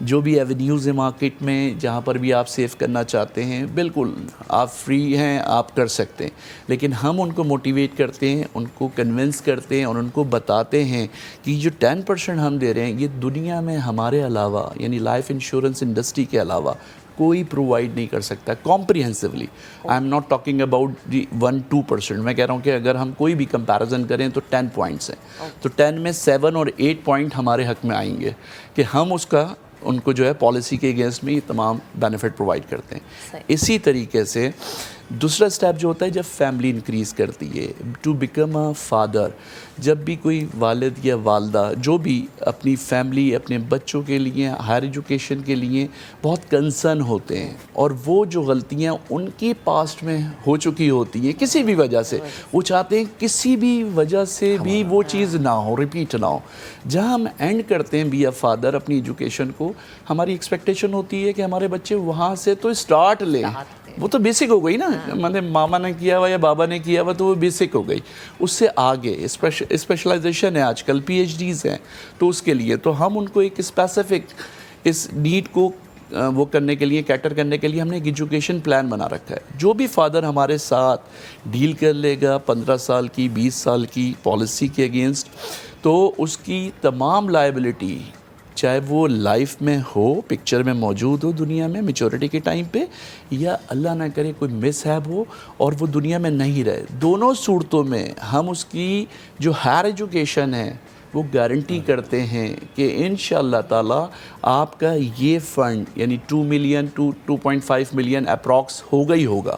جو بھی ایونیوز ہیں مارکیٹ میں جہاں پر بھی آپ سیو کرنا چاہتے ہیں بالکل آپ فری ہیں, آپ کر سکتے ہیں, لیکن ہم ان کو موٹیویٹ کرتے ہیں, ان کو کنونس کرتے ہیں اور ان کو بتاتے ہیں کہ جو 10% ہم دے رہے ہیں یہ دنیا میں ہمارے علاوہ یعنی لائف انشورنس انڈسٹری کے علاوہ کوئی پرووائڈ نہیں کر سکتا comprehensively. I am not talking about the 1-2%. میں کہہ رہا ہوں کہ اگر ہم کوئی بھی کمپیریزن کریں تو 10 پوائنٹس ہیں, تو 10 میں 7 اور 8 پوائنٹ ہمارے حق میں آئیں گے کہ ہم اس کا ان کو جو ہے پالیسی کے اگینسٹ میں یہ تمام بینیفٹ پرووائڈ کرتے ہیں. اسی طریقے سے دوسرا سٹیپ جو ہوتا ہے جب فیملی انکریز کرتی ہے ٹو بیکم اے فادر, جب بھی کوئی والد یا والدہ جو بھی اپنی فیملی اپنے بچوں کے لیے ہائر ایجوکیشن کے لیے بہت کنسرن ہوتے ہیں اور وہ جو غلطیاں ان کی پاسٹ میں ہو چکی ہوتی ہیں کسی بھی وجہ سے, وہ چاہتے ہیں کسی بھی وجہ سے بھی وہ چیز نہ ہو, ریپیٹ نہ ہو. جہاں ہم اینڈ کرتے ہیں بی اے فادر اپنی ایجوکیشن کو, ہماری ایکسپیکٹیشن ہوتی ہے کہ ہمارے بچے وہاں سے تو اسٹارٹ لیں, وہ تو بیسک ہو گئی نا, مطلب ماما نے کیا ہوا یا بابا نے کیا ہوا تو وہ بیسک ہو گئی. اس سے آگے اسپیشلائزیشن ہے, آج کل پی ایچ ڈیز ہیں, تو اس کے لیے تو ہم ان کو ایک اسپیسیفک اس نیڈ کو وہ کرنے کے لیے کیٹر کرنے کے لیے ہم نے ایک ایجوکیشن پلان بنا رکھا ہے. جو بھی فادر ہمارے ساتھ ڈیل کر لے گا 15 سال کی 20 سال کی پالیسی کے اگینسٹ, تو اس کی تمام لائبلٹی چاہے وہ لائف میں ہو, پکچر میں موجود ہو دنیا میں میچورٹی کے ٹائم پہ, یا اللہ نہ کرے کوئی مس ہیپ ہو اور وہ دنیا میں نہیں رہے, دونوں صورتوں میں ہم اس کی جو ہائر ایجوکیشن ہے وہ گارنٹی کرتے ہیں کہ انشاءاللہ تعالیٰ آپ کا یہ فنڈ یعنی 2 ملین ٹو 2.5 ملین اپروکس ہوگا ہی ہوگا.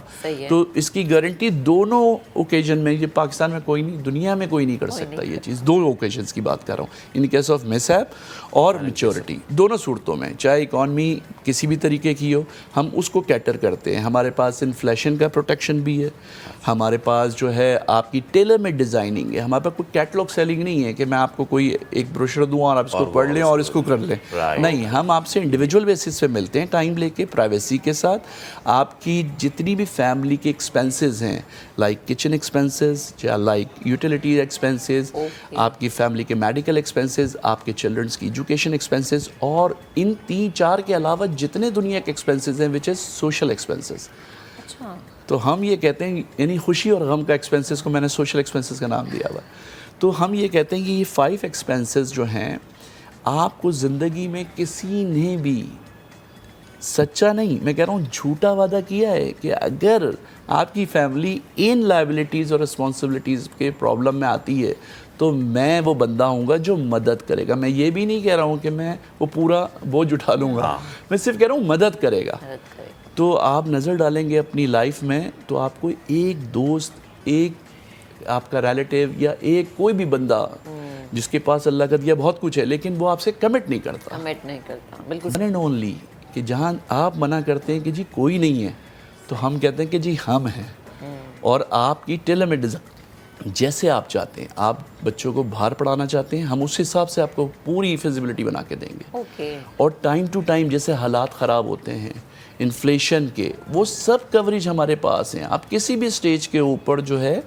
تو اس کی گارنٹی دونوں اوکیزن میں, یہ پاکستان میں کوئی نہیں, دنیا میں کوئی نہیں کر سکتا یہ چیز. دو اوکیزنس کی بات کر رہا ہوں, in case of miss heap اور میچورٹی, دونوں صورتوں میں چاہے اکانومی کسی بھی طریقے کی ہو ہم اس کو کیٹر کرتے ہیں. ہمارے پاس انفلیشن کا پروٹیکشن بھی ہے, ہمارے پاس جو ہے آپ کی ٹیلر میڈ ڈیزائننگ ہے. ہمارے پاس کوئی کیٹلاگ سیلنگ نہیں ہے کہ میں آپ کو کوئی ایک بروشر دوں اور آپ اس کو پڑھ لیں اور اس کو کر لیں, نہیں, ہم آپ سے انڈیویجول بیسس پہ ملتے ہیں ٹائم لے کے, پرائیویسی کے ساتھ. آپ کی جتنی بھی فیملی کے ایکسپینسز ہیں لائک کچن ایکسپینسز یا لائک یوٹیلیٹی ایکسپینسز, آپ کی فیملی کے میڈیکل ایکسپینسز, آپ کے چلڈرنس کی ایجوکیشن ایکسپینسز, اور ان 3-4 کے علاوہ جتنے دنیا کے ایکسپینسز ہیں وچ از سوشل ایکسپینسز. تو ہم یہ کہتے ہیں یعنی خوشی اور غم کا ایکسپینسز کو میں نے سوشل ایکسپینسز کا نام دیا ہوا. تو ہم یہ کہتے ہیں کہ یہ 5 ایکسپینسز جو ہیں آپ کو زندگی میں کسی نے بھی سچا نہیں, میں کہہ رہا ہوں جھوٹا وعدہ کیا ہے کہ اگر آپ کی فیملی ان لائبلٹیز اور رسپانسبلٹیز کے پرابلم میں آتی ہے تو میں وہ بندہ ہوں گا جو مدد کرے گا. میں یہ بھی نہیں کہہ رہا ہوں کہ میں وہ پورا بوجھ اٹھا لوں گا, میں صرف کہہ رہا ہوں مدد کرے گا. تو آپ نظر ڈالیں گے اپنی لائف میں تو آپ کو ایک دوست, ایک آپ کا ریلیٹیو یا ایک کوئی بھی بندہ جس کے پاس اللہ کا دیا بہت کچھ ہے لیکن وہ آپ سے کمٹ نہیں کرتا, بالکل اینڈ اونلی کہ جہاں آپ منع کرتے ہیں کہ جی کوئی نہیں ہے تو ہم کہتے ہیں کہ جی ہم ہیں, اور آپ کی ٹیلر میڈ ڈیزائن جیسے آپ چاہتے ہیں. آپ بچوں کو باہر پڑھانا چاہتے ہیں ہم اس حساب سے آپ کو پوری فیزیبلٹی بنا کے دیں گے. اور ٹائم ٹو ٹائم جیسے حالات خراب ہوتے ہیں انفلیشن کے, وہ سب کوریج ہمارے پاس ہیں. آپ کسی بھی سٹیج کے اوپر جو ہے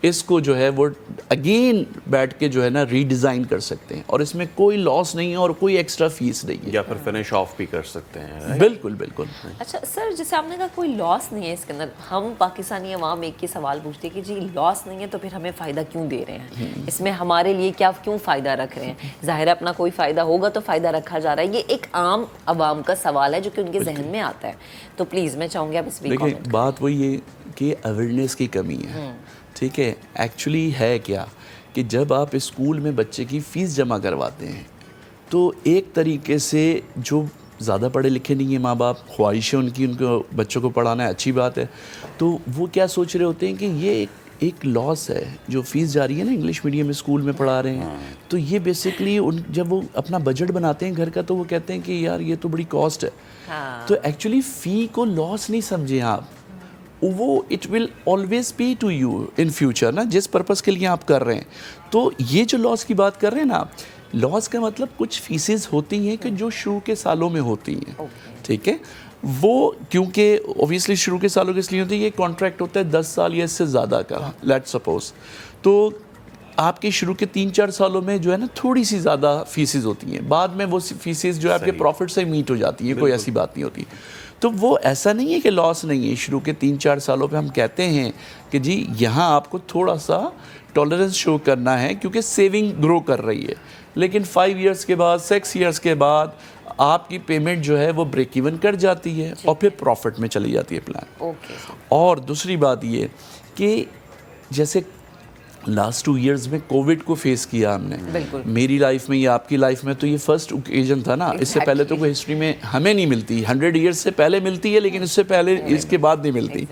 اس کو جو ہے وہ اگین بیٹھ کے جو ہے نا ری ڈیزائن کر سکتے ہیں, اور اس میں کوئی لاس نہیں ہے اور کوئی ایکسٹرا فیس نہیں ہے, یا پھر فنش آف بھی کر سکتے ہیں. بالکل بالکل. اچھا سر, جیسے آپ نے کہا کوئی لاس نہیں ہے اس کے اندر, ہم پاکستانی عوام ایک ہی سوال پوچھتے ہیں کہ جی لاس نہیں ہے تو پھر ہمیں فائدہ کیوں دے رہے ہیں, اس میں ہمارے لیے کیوں فائدہ رکھ رہے ہیں؟ ظاہر ہے اپنا کوئی فائدہ ہوگا تو فائدہ رکھا جا رہا ہے. یہ ایک عام عوام کا سوال ہے جو کہ ان کے ذہن میں آتا ہے, تو پلیز میں چاہوں گی آپ اس پہ دیکھیں. بات وہی ہے کہ اویئرنیس کی کمی ہے, ٹھیک ہے. ایکچولی ہے کیا کہ جب آپ اسکول میں بچے کی فیس جمع کرواتے ہیں تو ایک طریقے سے جو زیادہ پڑھے لکھے نہیں ہیں ماں باپ, خواہش ہے ان کی, ان کو بچوں کو پڑھانا ہے, اچھی بات ہے, تو وہ کیا سوچ رہے ہوتے ہیں کہ یہ ایک لاس ہے جو فیس جا رہی ہے نا انگلش میڈیم اسکول میں پڑھا رہے ہیں, تو یہ بیسکلی جب وہ اپنا بجٹ بناتے ہیں گھر کا تو وہ کہتے ہیں کہ یار یہ تو بڑی کاسٹ ہے. تو ایکچولی فی کو لاس نہیں سمجھیں آپ, وہ it will always be to you in future نا, جس پرپز کے لیے آپ کر رہے ہیں. تو یہ جو لاس کی بات کر رہے ہیں نا, لاس کا مطلب کچھ فیسز ہوتی ہیں کہ جو شروع کے سالوں میں ہوتی ہیں, ٹھیک ہے. وہ کیونکہ اوبیسلی شروع کے سالوں کے اس لیے ہوتی ہے, یہ کانٹریکٹ ہوتا ہے 10 سال یا اس سے زیادہ کا, لیٹ سپوز. تو آپ کے شروع کے 3-4 سالوں میں جو ہے نا تھوڑی سی زیادہ فیسز ہوتی ہیں, بعد میں وہ فیسز جو ہے آپ کے پروفٹ سے میٹ ہو جاتی ہیں, کوئی ایسی بات نہیں ہوتی. تو وہ ایسا نہیں ہے کہ لاس نہیں ہے. شروع کے 3-4 سالوں پہ ہم کہتے ہیں کہ جی یہاں آپ کو تھوڑا سا ٹالرنس شو کرنا ہے کیونکہ سیونگ گرو کر رہی ہے, لیکن 5 ایئرس کے بعد 6 ایئرس کے بعد آپ کی پیمنٹ جو ہے وہ بریک ایون کر جاتی ہے اور پھر پروفٹ میں چلی جاتی ہے پلان. اور دوسری بات یہ کہ جیسے لاسٹ 2 ایئرز میں کووڈ کو فیس کیا ہم نے, میری لائف میں یا آپ کی لائف میں تو یہ فرسٹ اوکیزن تھا نا. اس سے پہلے تو کوئی ہسٹری میں ہمیں نہیں ملتی, 100 ایئرز سے پہلے ملتی ہے لیکن اس سے پہلے اس کے بعد نہیں ملتی.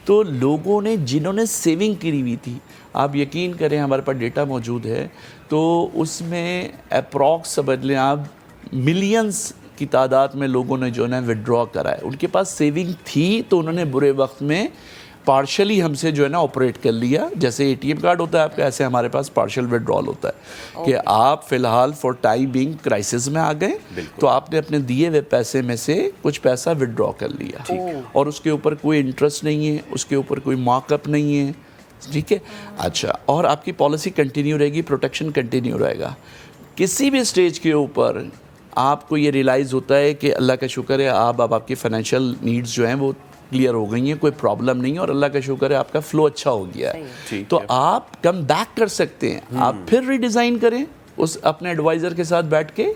تو لوگوں نے جنہوں نے سیونگ کی ہوئی تھی, آپ یقین کریں ہمارے پاس ڈیٹا موجود ہے, تو اس میں اپروکس سمجھ لیں آپ ملینز کی تعداد میں لوگوں نے جو ہے وڈرا کرا ہے. ان کے پاس سیونگ تھی تو انہوں نے برے وقت میں پارشلی ہم سے جو ہے نا آپریٹ کر لیا. جیسے اے ٹی ایم کارڈ ہوتا ہے آپ کا, ایسے ہمارے پاس پارشل وڈرال ہوتا ہے کہ آپ فی الحال فار ٹائم بینگ کرائسس میں آ گئے تو آپ نے اپنے دیے ہوئے پیسے میں سے کچھ پیسہ وڈرا کر لیا, اور اس کے اوپر کوئی انٹرسٹ نہیں ہے, اس کے اوپر کوئی مارک اپ نہیں ہے. ٹھیک ہے, اچھا, اور آپ کی پالیسی کنٹینیو رہے گی, پروٹیکشن کنٹینیو رہے گا. کسی بھی سٹیج کے اوپر آپ کو یہ ریلائز ہوتا ہے کہ اللہ کا شکر ہے آپ کی فائنینشیل نیڈز جو ہیں وہ کلیئر ہو گئی ہیں, کوئی پرابلم نہیں ہے, اور اللہ کا شکر ہے آپ کا فلو اچھا ہو گیا ہے, تو آپ کم بیک کر سکتے ہیں. آپ پھر ری ڈیزائن کریں اس اپنے ایڈوائزر کے ساتھ بیٹھ کے,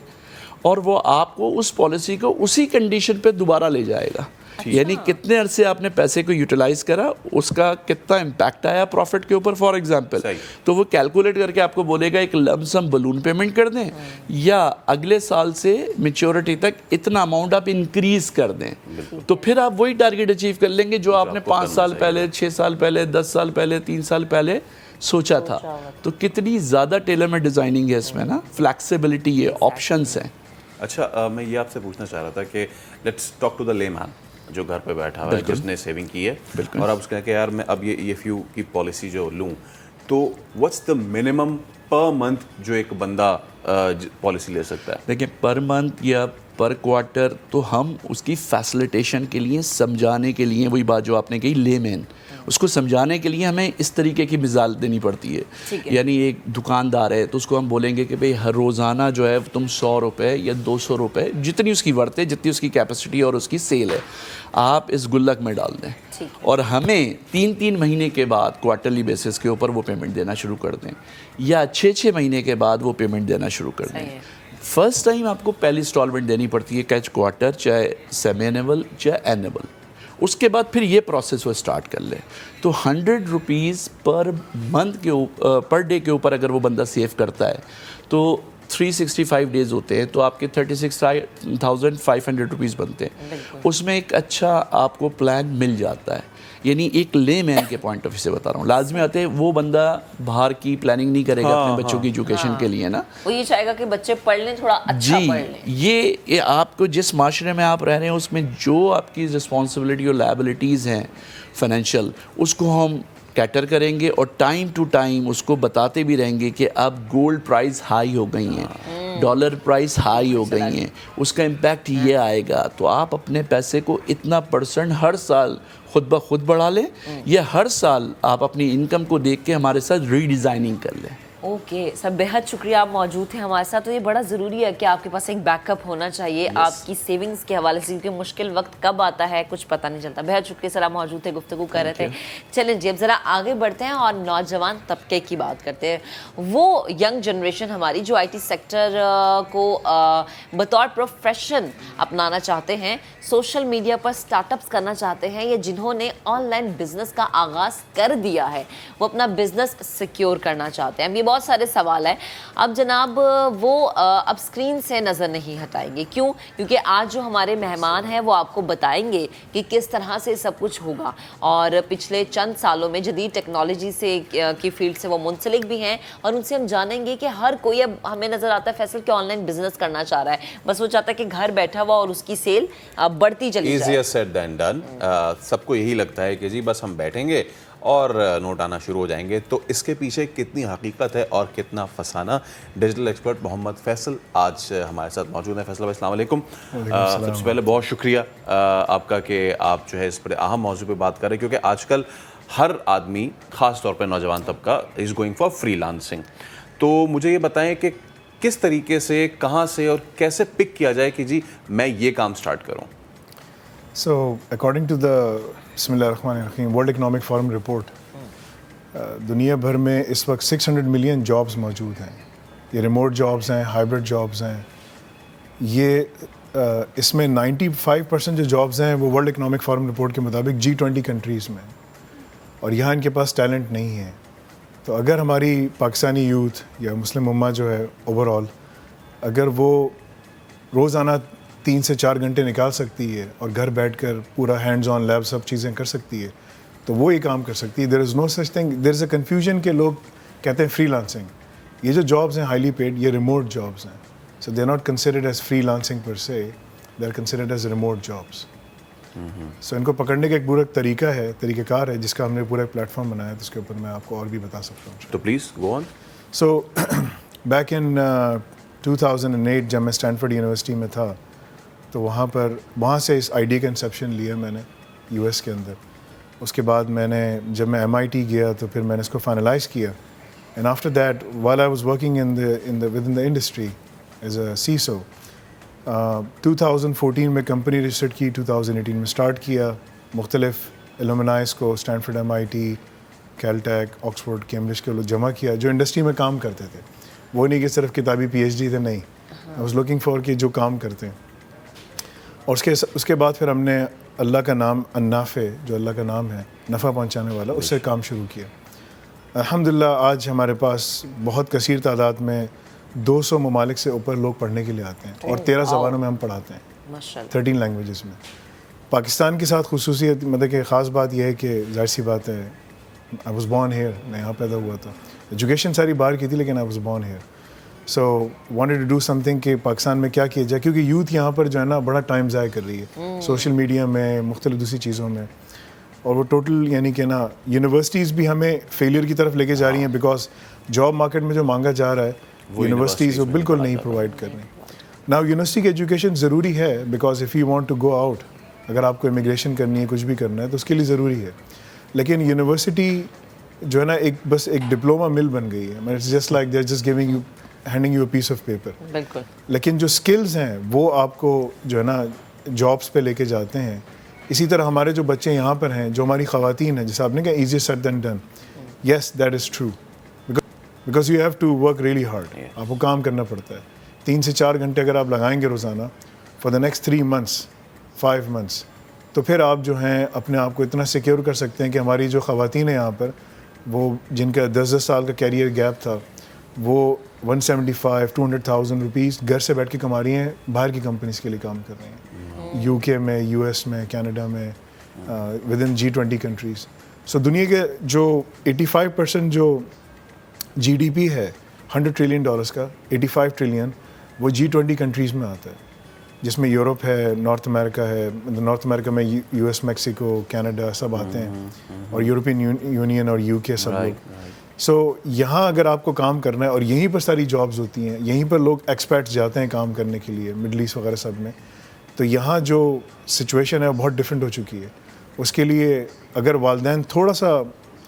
اور وہ آپ کو اس پالیسی کو اسی کنڈیشن پہ دوبارہ لے جائے گا. یعنی کتنے عرصے آپ نے پیسے کو یوٹیلائز کرا, اس کا کتنا امپیکٹ آیا پروفٹ کے اوپر فار ایگزامپل, تو وہ کیلکولیٹ کر کے آپ کو بولے گا ایک لم سم بلون پیمنٹ کر دیں یا اگلے سال سے میچورٹی تک اتنا اماؤنٹ آپ انکریز کر دیں. تو پھر آپ وہی ٹارگیٹ اچیو کر لیں گے جو آپ نے 5 سال پہلے, 6 سال پہلے, 10 سال پہلے, 3 سال پہلے سوچا تھا. تو کتنی زیادہ ٹیلر میں ڈیزائننگ ہے اس میں نا, فلیکسیبلٹی ہے, آپشنس ہیں. اچھا, میں یہ آپ سے پوچھنا چاہ رہا تھا کہ لیٹس ٹاک ٹو دا لے مین جو گھر پہ بیٹھا ہوا ہے, جس نے سیونگ کی ہے, اور آپ اس کہا کہ یار میں اب یہ فیو کی پالیسی جو لوں, تو what's the minimum per month جو ایک بندہ پالیسی لے سکتا ہے؟ دیکھیں پر منتھ یا پر کوارٹر تو ہم اس کی فیسلیٹیشن کے لیے, سمجھانے کے لیے, وہی بات جو آپ نے کہی لے مین, اس کو سمجھانے کے لیے ہمیں اس طریقے کی مثال دینی پڑتی ہے. یعنی ایک دکاندار ہے تو اس کو ہم بولیں گے کہ بھئی ہر روزانہ جو ہے تم 100 روپے یا 200 روپے جتنی اس کی ورتھ ہے, جتنی اس کی کیپیسٹی اور اس کی سیل ہے, آپ اس گلک میں ڈال دیں, اور ہمیں 3 مہینے کے بعد کوارٹرلی بیسس کے اوپر وہ پیمنٹ دینا شروع کر دیں, یا 6 مہینے کے بعد وہ پیمنٹ دینا شروع کر دیں. فرسٹ ٹائم آپ کو پہلی انسٹالمنٹ دینی پڑتی ہے کیچ کوارٹر, چاہے سیمی اینول چاہے اینول. اس کے بعد پھر یہ پروسیس وہ اسٹارٹ کر لے. تو 100 روپیز پر منتھ کے پر ڈے کے اوپر اگر وہ بندہ سیو کرتا ہے تو 365 ڈیز ہوتے ہیں, تو آپ کے 36,500 روپیز بنتے ہیں. اس میں ایک اچھا آپ کو پلان مل جاتا ہے. یعنی ایک لے مین کے پوائنٹ آف ویو سے بتا رہا ہوں, لازمی آتے ہیں وہ بندہ باہر کی پلاننگ نہیں کرے گا اپنے بچوں کی ایجوکیشن کے لیے نا, وہ یہ چاہے گا کہ بچے پڑھ لیں, تھوڑا اچھا پڑھ لیں. یہ آپ کو جس معاشرے میں آپ رہ رہے ہیں اس میں جو آپ کی رسپانسبلٹی اور لائبلٹیز ہیں فائنینشیل, اس کو ہم کیٹر کریں گے, اور ٹائم ٹو ٹائم اس کو بتاتے بھی رہیں گے کہ اب گولڈ پرائز ہائی ہو گئی ہیں, ڈالر پرائز ہائی ہو گئی ہیں, اس کا امپیکٹ یہ آئے گا. تو آپ اپنے پیسے کو اتنا % ہر سال خود بخود بڑھا لیں, یا ہر سال آپ اپنی انکم کو دیکھ کے ہمارے ساتھ ری ڈیزائننگ کر لیں. اوکے سر, بہت شکریہ, آپ موجود ہیں ہمارے ساتھ. تو یہ بڑا ضروری ہے کہ آپ کے پاس ایک بیک اپ ہونا چاہیے آپ کی سیونگز کے حوالے سے, کیونکہ مشکل وقت کب آتا ہے کچھ پتہ نہیں چلتا. بہت شکریہ سر, آپ موجود تھے, گفتگو کر رہے تھے. چلیں جی اب ذرا آگے بڑھتے ہیں اور نوجوان طبقے کی بات کرتے ہیں. وہ ینگ جنریشن ہماری جو آئی ٹی سیکٹر کو بطور پروفیشن اپنانا چاہتے ہیں, سوشل میڈیا پر اسٹارٹ اپس کرنا چاہتے ہیں, یا جنہوں نے آن لائن بزنس کا آغاز کر دیا ہے, وہ اپنا بزنس سیکیور کرنا چاہتے ہیں. بہت سارے سوال ہیں. اب جناب وہ اب اسکرین سے نظر نہیں ہٹائیں گے. کیوں؟ کیونکہ آج جو ہمارے مہمان ہیں وہ آپ کو بتائیں گے کہ کس طرح سے سب کچھ ہوگا, اور پچھلے چند سالوں میں جدید ٹیکنالوجی سے کی فیلڈ سے وہ منسلک بھی ہیں, اور ان سے ہم جانیں گے کہ ہر کوئی, اب ہمیں نظر آتا ہے فیصل کہ آن لائن بزنس کرنا چاہ رہا ہے, بس وہ چاہتا ہے کہ گھر بیٹھا ہوا اور اس کی سیل بڑھتی چلی جائے. Easier said than done. سب کو یہی لگتا ہے کہ جی بس ہم بیٹھیں گے اور نوٹ آنا شروع ہو جائیں گے. تو اس کے پیچھے کتنی حقیقت ہے اور کتنا فسانہ. ڈیجیٹل ایکسپرٹ محمد فیصل آج ہمارے ساتھ موجود ہیں. فیصل بھائی السلام علیکم. سب سے پہلے بہت شکریہ آپ کا کہ آپ جو ہے اس پر اہم موضوع پہ بات کر رہے ہیں, کیونکہ آج کل ہر آدمی خاص طور پہ نوجوان طبقہ is going for free lancing. تو مجھے یہ بتائیں کہ کس طریقے سے, کہاں سے اور کیسے پک کیا جائے کہ جی میں یہ کام سٹارٹ کروں؟ سو اکارڈنگ ٹو دا بسم اللہ الرحمن الرحیم ورلڈ اکنامک فورم رپورٹ, دنیا بھر میں اس وقت 600 ملین جابس موجود ہیں. یہ ریموٹ جابس ہیں, ہائبرڈ جابس ہیں. یہ اس میں 95% جو جابس ہیں وہ ورلڈ اکنامک فورم رپورٹ کے مطابق G20 کنٹریز میں, اور یہاں ان کے پاس ٹیلنٹ نہیں ہے. تو اگر ہماری پاکستانی یوتھ یا مسلم امہ جو ہے اوور آل, اگر وہ روزانہ 3 سے 4 گھنٹے نکال سکتی ہے اور گھر بیٹھ کر پورا ہینڈز آن لیب سب چیزیں کر سکتی ہے, تو وہ یہ کام کر سکتی ہے. دیر از نو such thing, there is a confusion کہ لوگ کہتے ہیں فری لانسنگ. یہ جو جابس ہیں ہائیلی پیڈ, یہ ریموٹ جابس ہیں. So they are not considered as freelancing پر سے, they are considered as remote jobs. So ان کو پکڑنے کا ایک پورا طریقہ ہے, طریقہ کار ہے, جس کا ہم نے پورا ایک پلیٹ فارم بنایا ہے, تو اس کے اوپر میں آپ کو اور بھی بتا سکتا ہوں. تو please go on. So back in 2008 جب میں اسٹینفورڈ یونیورسٹی میں تھا, تو وہاں سے اس آئیڈیا کا انسیپشن لیا میں نے US کے اندر. اس کے بعد میں نے جب میں MIT گیا تو پھر میں نے اس کو فائنلائز کیا. And after that while I was working within the industry as a CISO, 2014 میں کمپنی رجسٹرڈ کی, 2018 میں اسٹارٹ کیا. مختلف ایلومنائز کو Stanford, MIT, Caltech, Oxford, Cambridge کے لوگ جمع کیا جو انڈسٹری میں کام کرتے تھے. وہ نہیں کہ صرف کتابی PhD تھے, نہیں. I was looking for کہ جو کام کرتے ہیں. اور اس کے بعد پھر ہم نے اللہ کا نام النافع, جو اللہ کا نام ہے نفع پہنچانے والا, اس سے کام شروع کیا. الحمدللہ آج ہمارے پاس بہت کثیر تعداد میں 200 ممالک سے اوپر لوگ پڑھنے کے لیے آتے ہیں, اور 13 زبانوں میں ہم پڑھاتے ہیں, 13 لینگویجز میں. پاکستان کے ساتھ خصوصیت مطلب کہ خاص بات یہ ہے کہ ظاہر سی بات ہے, آئی واز بورن ہیئر, میں یہاں پیدا ہوا تھا. ایجوکیشن ساری باہر کی تھی, لیکن I was born here. So wanted to do something کہ پاکستان میں کیا کیا جائے, کیونکہ یوتھ یہاں پر جو ہے نا بڑا ٹائم ضائع کر رہی ہے سوشل میڈیا میں, مختلف دوسری چیزوں میں. اور وہ ٹوٹل یعنی کہ نا یونیورسٹیز بھی ہمیں فیلئر کی طرف لے کے جا رہی ہیں, بیکاز جاب مارکیٹ میں جو مانگا جا رہا ہے یونیورسٹیز وہ بالکل نہیں پرووائڈ کر رہی. نا یونیورسٹی کی ایجوکیشن ضروری ہے, because if you want to go out, اگر آپ کو امیگریشن کرنی ہے, کچھ بھی کرنا ہے, تو اس کے لیے ضروری ہے. لیکن یونیورسٹی جو ہے نا بس ایک ڈپلوما مل بن گئی ہے. Just like they are just giving you, handing you a piece of paper. بالکل. لیکن جو اسکلز ہیں وہ آپ کو جو ہے نا جابس پہ لے کے جاتے ہیں. اسی طرح ہمارے جو بچے یہاں پر ہیں, جو ہماری خواتین ہیں, جیسے آپ نے کہا easier said than done, yes that is true, because you have to work really hard. آپ کو کام کرنا پڑتا ہے. 3 سے 4 گھنٹے اگر آپ لگائیں گے روزانہ for the next 3 months 5 months, تو پھر آپ جو ہیں اپنے آپ کو اتنا سیکیور کر سکتے ہیں کہ ہماری جو خواتین ہیں یہاں پر, وہ جن کا 10 سال کا کیریئر گیپ تھا, وہ 175-200,000 روپیز گھر سے بیٹھ کے کما رہی ہیں, باہر کی کمپنیز کے لیے کام کر رہی ہیں, UK میں, US میں, کینیڈا میں, ود ان G20 کنٹریز. سو دنیا کے جو 85% جو GDP ہے $100 trillion کا, 85 ٹریلین وہ G20 کنٹریز میں آتا ہے, جس میں یورپ ہے, نارتھ امریکہ ہے. نارتھ امریکہ میں US, میکسیکو, کینیڈا سب آتے ہیں, اور یورپین یونین اور UK سب لوگ. سو یہاں اگر آپ کو کام کرنا ہے, اور یہیں پر ساری جابز ہوتی ہیں, یہیں پر لوگ ایکسپیٹس جاتے ہیں کام کرنے کے لیے, مڈل ایسٹ وغیرہ سب میں, تو یہاں جو سچویشن ہے وہ بہت ڈفرینٹ ہو چکی ہے. اس کے لیے اگر والدین تھوڑا سا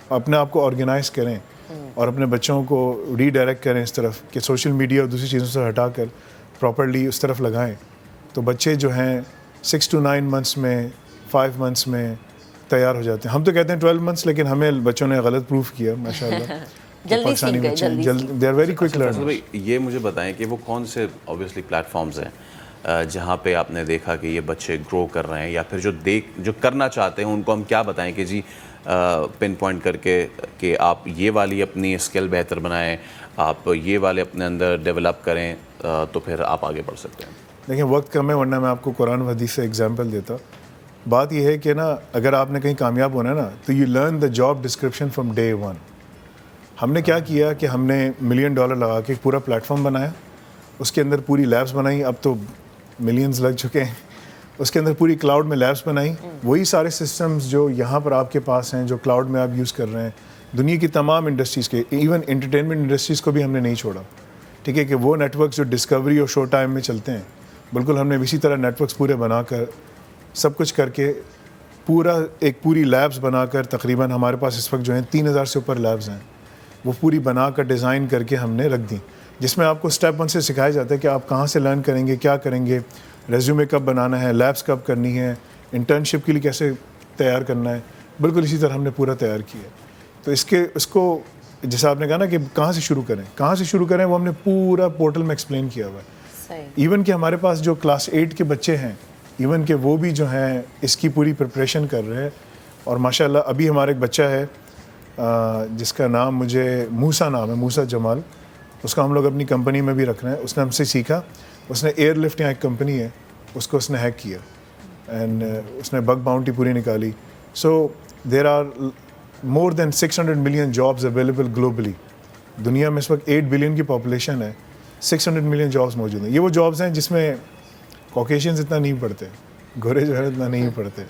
اپنے آپ کو آرگنائز کریں اور اپنے بچوں کو ری ڈائریکٹ کریں اس طرف کہ سوشل میڈیا اور دوسری چیزوں سے ہٹا کر پراپرلی اس طرف لگائیں, تو بچے جو ہیں 6 to 9 months میں, 5 months میں تیار ہو جاتے ہیں. ہم تو کہتے ہیں 12 months, لیکن ہمیں بچوں نے غلط پروف کیا ماشاء اللہ. جلدی سیکھ گئے, they are very quick learners. یہ مجھے بتائیں کہ وہ کون سے اوبیسلی پلیٹ فارمز ہیں جہاں پہ آپ نے دیکھا کہ یہ بچے گرو کر رہے ہیں, یا پھر جو کرنا چاہتے ہیں ان کو ہم کیا بتائیں کہ جی پن پوائنٹ کر کے کہ آپ یہ والی اپنی اسکل بہتر بنائیں, آپ یہ والے اپنے اندر ڈیولپ کریں, تو پھر آپ آگے بڑھ سکتے ہیں. دیکھیں وقت کم ہے, ورنہ میں آپ کو قرآن و حدیث سے ایگزامپل دیتا. بات یہ ہے کہ نا اگر آپ نے کہیں کامیاب ہونا ہے نا, تو you learn the job description from day 1. ہم نے کیا کیا کہ ہم نے $1 million لگا کے پورا پلیٹ فارم بنایا, اس کے اندر پوری لیبس بنائی, اب تو ملینز لگ چکے ہیں, اس کے اندر پوری کلاؤڈ میں لیبس بنائی. وہی سارے سسٹمز جو یہاں پر آپ کے پاس ہیں, جو کلاؤڈ میں آپ یوز کر رہے ہیں, دنیا کی تمام انڈسٹریز کے, ایون انٹرٹینمنٹ انڈسٹریز کو بھی ہم نے نہیں چھوڑا. ٹھیک ہے کہ وہ نیٹ ورکس جو ڈسکوری اور شو ٹائم میں چلتے ہیں, بالکل ہم نے اسی طرح نیٹ ورکس پورے بنا کر سب کچھ کر کے پوری لیبس بنا کر تقریباً ہمارے پاس اس وقت جو ہیں 3000 سے اوپر لیبس ہیں، وہ پوری بنا کر ڈیزائن کر کے ہم نے رکھ دیں، جس میں آپ کو اسٹیپ 1 سے سکھایا جاتا ہے کہ آپ کہاں سے لرن کریں گے، کیا کریں گے، ریزیومے کب بنانا ہے، لیبس کب کرنی ہے، انٹرنشپ کے لیے کیسے تیار کرنا ہے. بالکل اسی طرح ہم نے پورا تیار کیا ہے. تو اس کو جیسا آپ نے کہا نا کہ کہاں سے شروع کریں وہ ہم نے پورا پورٹل میں ایکسپلین کیا ہوا ہے. ایون کہ ہمارے پاس جو کلاس 8 کے بچے ہیں، ایون کہ وہ بھی جو ہیں اس کی پوری پریپریشن کر رہے ہیں. اور ماشاءاللہ ابھی ہمارا ایک بچہ ہے جس کا نام موسیٰ نام ہے، موسیٰ جمال. اس کا ہم لوگ اپنی کمپنی میں بھی رکھ رہے ہیں. اس نے ہم سے سیکھا، اس نے ایئر لفٹ یہاں ایک کمپنی ہے اس کو اس نے ہیک کیا اینڈ اس نے بگ باؤنٹی پوری نکالی. So there are more than 600 million jobs available globally. دنیا میں اس وقت 8 بلین کی پاپولیشن ہے، 600 ملین جابز موجود ہیں. یہ وہ جابز ہیں جس میں کوکیشینز اتنا نہیں پڑھتے، گورے جو ہے اتنا نہیں پڑھتے،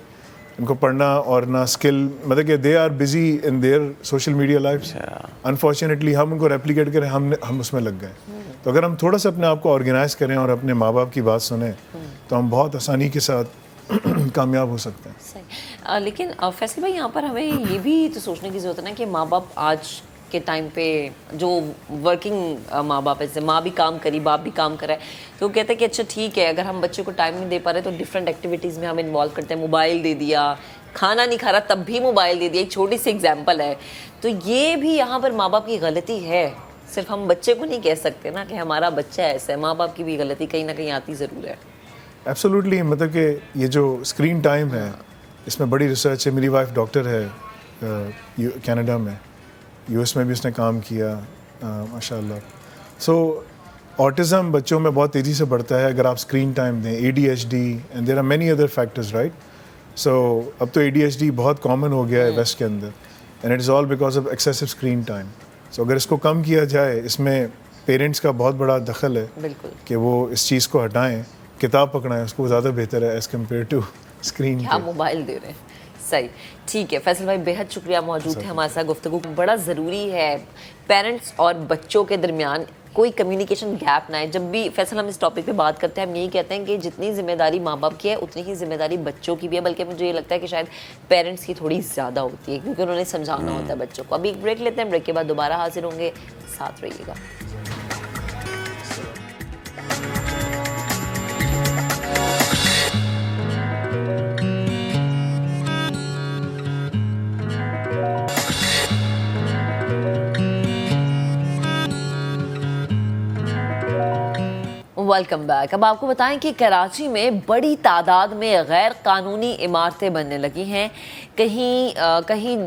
ان کو پڑھنا اور نہ اسکل، مطلب کہ they are busy in their social media lifes. Unfortunately ہم ان کو ریپلیکیٹ کریں، ہم اس میں لگ گئے. تو اگر ہم تھوڑا سا اپنے آپ کو آرگنائز کریں اور اپنے ماں باپ کی بات سنیں تو ہم بہت آسانی کے ساتھ کامیاب ہو سکتے ہیں. صحیح. لیکن فیصل بھائی یہاں پر ہمیں یہ بھی تو سوچنے کی ضرورت ہے نا کہ ماں باپ آج کے ٹائم پہ جو ورکنگ ماں باپ ہے، ماں بھی کام کری باپ بھی کام کرا ہے، تو وہ کہتے ہیں کہ اچھا ٹھیک ہے، اگر ہم بچے کو ٹائم نہیں دے پا رہے تو ڈفرینٹ ایکٹیویٹیز میں ہم انوالو کرتے ہیں. موبائل دے دیا، کھانا نہیں کھا رہا تب بھی موبائل دے دیا. ایک چھوٹی سی ایگزامپل ہے. تو یہ بھی یہاں پر ماں باپ کی غلطی ہے. صرف ہم بچے کو نہیں کہہ سکتے نا کہ ہمارا بچہ ایسا ہے، ماں باپ کی بھی غلطی کہیں نہ کہیں آتی ضرور ہے. ایبسولوٹلی. مطلب کہ یہ جو اسکرین ٹائم ہے اس میں بڑی ریسرچ ہے. میری وائف ڈاکٹر ہے کینیڈا میں، یو ایس میں بھی اس نے کام کیا ماشاء اللہ. سو آٹزم بچوں میں بہت تیزی سے بڑھتا ہے اگر آپ اسکرین ٹائم دیں. ADHD and there are many other factors right. So اب تو ADHD بہت کامن ہو گیا ہے ویسٹ کے اندر، and it is all because of excessive screen time. So اگر اس کو کم کیا جائے، اس میں پیرنٹس کا بہت بڑا دخل ہے کہ وہ اس چیز کو ہٹائیں، کتاب پکڑائیں، اس کو زیادہ بہتر ہے ایز کمپیئر ٹو اسکرین. کیا موبائل دے رہے ہیں. صحیح. ٹھیک ہے فیصل بھائی، بہت شکریہ موجود ہے ہمارے ساتھ. گفتگو بڑا ضروری ہے پیرنٹس اور بچوں کے درمیان کوئی کمیونیکیشن گیپ نہ ہے. جب بھی فیصل ہم اس ٹاپک پہ بات کرتے ہیں ہم یہی کہتے ہیں کہ جتنی ذمہ داری ماں باپ کی ہے اتنی ہی ذمہ داری بچوں کی بھی ہے، بلکہ مجھے یہ لگتا ہے کہ شاید پیرنٹس کی تھوڑی زیادہ ہوتی ہے کیونکہ انہوں نے سمجھانا ہوتا ہے بچوں کو. ابھی ایک بریک لیتے ہیں، بریک کے بعد دوبارہ حاضر ہوں گے، ساتھ رہیے گا. Welcome back. اب آپ کو بتائیں کہ کراچی میں بڑی تعداد میں غیر قانونی عمارتیں بننے لگی ہیں. کہیں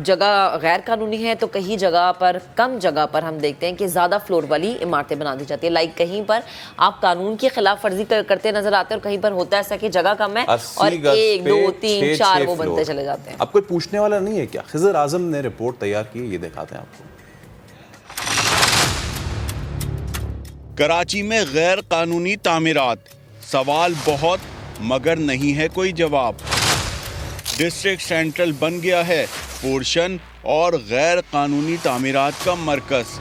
جگہ غیر قانونی ہے تو کہیں جگہ پر، کم جگہ پر ہم دیکھتے ہیں کہ زیادہ فلور والی عمارتیں بنا دی جاتی ہیں. لائک کہیں پر آپ قانون کی خلاف ورزی کرتے نظر آتے ہیں اور کہیں پر ہوتا ہے ایسا کہ جگہ کم ہے اور 1 2 3 4 وہ بنتے چلے جاتے ہیں. اب کوئی پوچھنے والا نہیں ہے کیا؟ خضر اعظم نے رپورٹ تیار کی، یہ دکھاتے ہیں آپ کو. کراچی میں غیر قانونی تعمیرات، سوال بہت مگر نہیں ہے کوئی جواب. ڈسٹرکٹ سینٹرل بن گیا ہے پورشن اور غیر قانونی تعمیرات کا مرکز.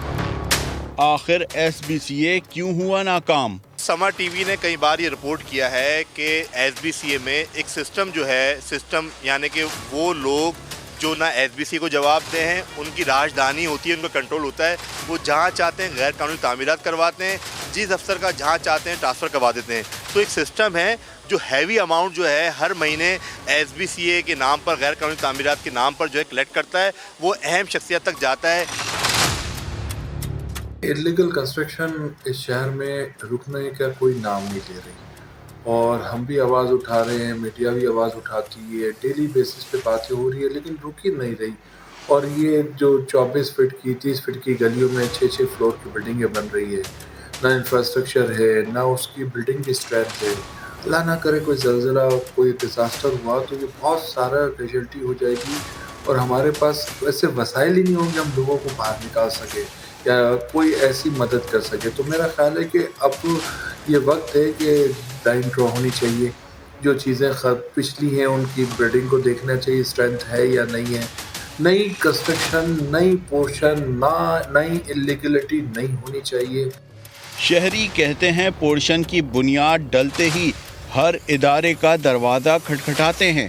آخر SBCA کیوں ہوا ناکام؟ سما ٹی وی نے کئی بار یہ رپورٹ کیا ہے کہ SBCA میں ایک سسٹم جو ہے، سسٹم یعنی کہ وہ لوگ جو نہ SBCA کو جواب دے ہیں، ان کی راجدھانی ہوتی ہے، ان کا کنٹرول ہوتا ہے، وہ جہاں چاہتے ہیں غیر قانونی تعمیرات کرواتے ہیں، جس افسر کا جہاں چاہتے ہیں ٹرانسفر کروا دیتے ہیں. تو ایک سسٹم ہے جو ہیوی اماؤنٹ جو ہے ہر مہینے SBCA کے نام پر، غیر قانونی تعمیرات کے نام پر جو ہے کلیکٹ کرتا ہے، وہ اہم شخصیت تک جاتا ہے. انلیگل کنسٹرکشن اس شہر میں رکنے کا کوئی نام نہیں لے رہی، اور ہم بھی آواز اٹھا رہے ہیں، میڈیا بھی آواز اٹھاتی ہے، ڈیلی بیسس پہ باتیں ہو رہی ہے، لیکن رک ہی نہیں رہی. اور یہ جو 24 فٹ کی 30 فٹ کی گلیوں میں 6 فلور کی بلڈنگیں بن رہی ہے، نہ انفراسٹرکچر ہے، نہ اس کی بلڈنگ کی اسٹرینتھ ہے. اللہ نہ کرے کوئی زلزلہ، کوئی ڈیزاسٹر ہوا تو یہ بہت سارا کیجویلٹی ہو جائے گی، اور ہمارے پاس ایسے وسائل ہی نہیں ہوں گے ہم لوگوں کو باہر نکال سکے یا کوئی ایسی مدد کر سکے. تو میرا خیال ہے کہ اب یہ وقت ہے کہ ٹائم ڈرا ہونی چاہیے. جو چیزیں پچھلی ہیں ان کی بلڈنگ کو دیکھنا چاہیے اسٹرینتھ ہے یا نہیں ہے. نئی کنسٹرکشن، نئی پورشن، نئی انلیگلٹی نہیں ہونی چاہیے. شہری کہتے ہیں پورشن کی بنیاد ڈلتے ہی ہر ادارے کا دروازہ کھٹکھٹاتے ہیں.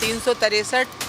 363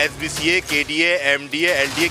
SBCA, KDA, MDA, LDA,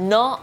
9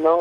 9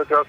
50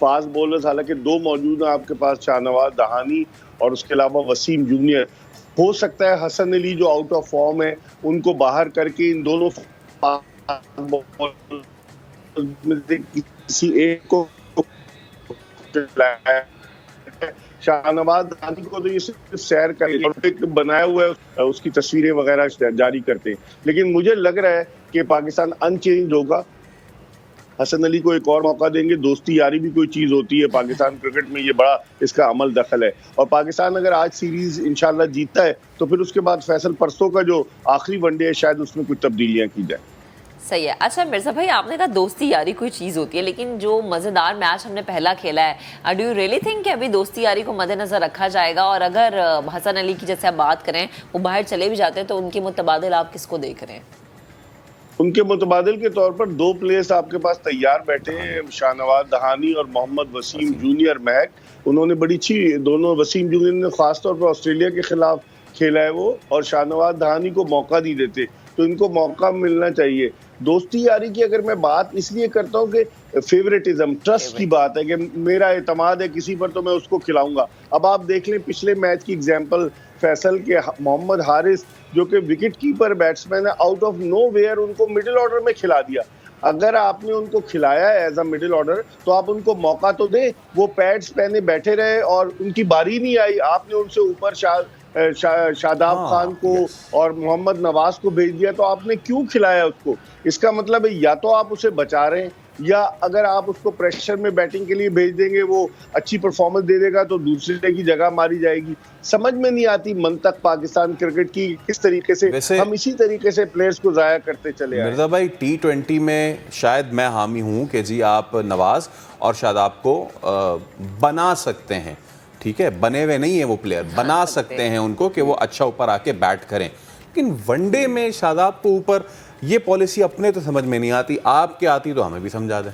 fast bowlers حالانکہ 2 موجود ہیں آپ کے پاس, شاہنواز دہانی اور اس کے علاوہ وسیم جونیئر. ہو سکتا ہے حسن علی جو آؤٹ آف فارم ہے ان کو باہر کر کے ان دونوں کسی ایک کو شاہنواز دہانی کو تو یہ صرف سیر کر بنایا ہوا ہے, اس کی تصویریں وغیرہ جاری کرتے ہیں. لیکن مجھے لگ رہا ہے کہ پاکستان ان چینج ہوگا. حسن علی کو ایک اور موقع دیں گے. دوستی یاری بھی کوئی چیز ہوتی ہے پاکستان کرکٹ میں, یہ بڑا اس کا عمل دخل ہے. اور پاکستان اگر آج سیریز انشاءاللہ جیتتا ہے تو پھر اس کے بعد فیصل پرسوں کا جو آخری ون ڈے ہے شاید اس میں کچھ تبدیلیاں کی جائیں. صحیح ہے. اچھا مرزا بھائی, آپ نے کہا دوستی یاری کوئی چیز ہوتی ہے, لیکن جو مزیدار میچ ہم نے پہلا کھیلا ہے, ڈو یو ریئلی تھنک کہ ابھی دوستی یاری کو مد نظر رکھا جائے گا؟ اور اگر حسن علی کی جیسے آپ بات کریں وہ باہر چلے بھی جاتے ہیں تو ان کے متبادل آپ کس کو دیکھ رہے ہیں؟ ان کے متبادل کے طور پر 2 پلیئرز آپ کے پاس تیار بیٹھے ہیں, شاہنواز دہانی اور محمد وسیم جونیئر مہک. انہوں نے بڑی اچھی, دونوں وسیم جونیئر نے خاص طور پر آسٹریلیا کے خلاف کھیلا ہے وہ, اور شاہنواز دہانی کو موقع نہیں دیتے, تو ان کو موقع ملنا چاہیے. دوستی یاری کی اگر میں بات اس لیے کرتا ہوں کہ فیوریٹزم, ٹرسٹ کی بات ہے کہ میرا اعتماد ہے کسی پر تو میں اس کو کھلاؤں گا. اب آپ دیکھ لیں پچھلے میچ کی اگزامپل فیصل کے محمد حارث جو کہ وکٹ کیپر بیٹسمین ہے, آؤٹ آف نو ویئر ان کو مڈل آرڈر میں کھلا دیا. اگر آپ نے ان کو کھلایا ہے ایز اے مڈل آرڈر تو آپ ان کو موقع تو دیں. وہ پیڈز پہنے بیٹھے رہے اور ان کی باری نہیں آئی, آپ نے ان سے اوپر شاداب خان کو اور محمد نواز کو بھیج دیا, تو آپ نے کیوں کھلایا اس کو؟ اس کا مطلب ہے یا تو آپ اسے بچا رہے ہیں, یا اگر آپ اس کو پریشر میں بیٹنگ کے لیے بھیج دیں گے وہ اچھی پرفارمنس دے دے گا تو دوسرے کی جگہ ماری جائے گی. سمجھ میں نہیں آتی منطق پاکستان کرکٹ کی, کس طریقے سے ہم اسی طریقے سے پلیئرز کو ضائع کرتے چلے آئے. مرزا بھائی T20 میں شاید میں حامی ہوں کہ جی آپ نواز اور شاداب کو بنا سکتے ہیں, ٹھیک ہے, بنے ہوئے نہیں ہیں وہ پلیئر, بنا سکتے ہیں ان کو کہ وہ اچھا اوپر آ کے بیٹ کریں. لیکن ون ڈے میں شاداب کو اوپر, یہ پالیسی اپنے تو سمجھ میں نہیں آتی, آپ کے آتی تو ہمیں بھی سمجھا دیں.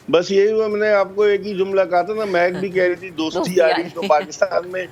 بس یہی ہوا, میں نے آپ کو ایک ہی جملہ کہا تھا نا, مہک بھی کہہ رہی تھی دوستی یاری, تو پاکستان میں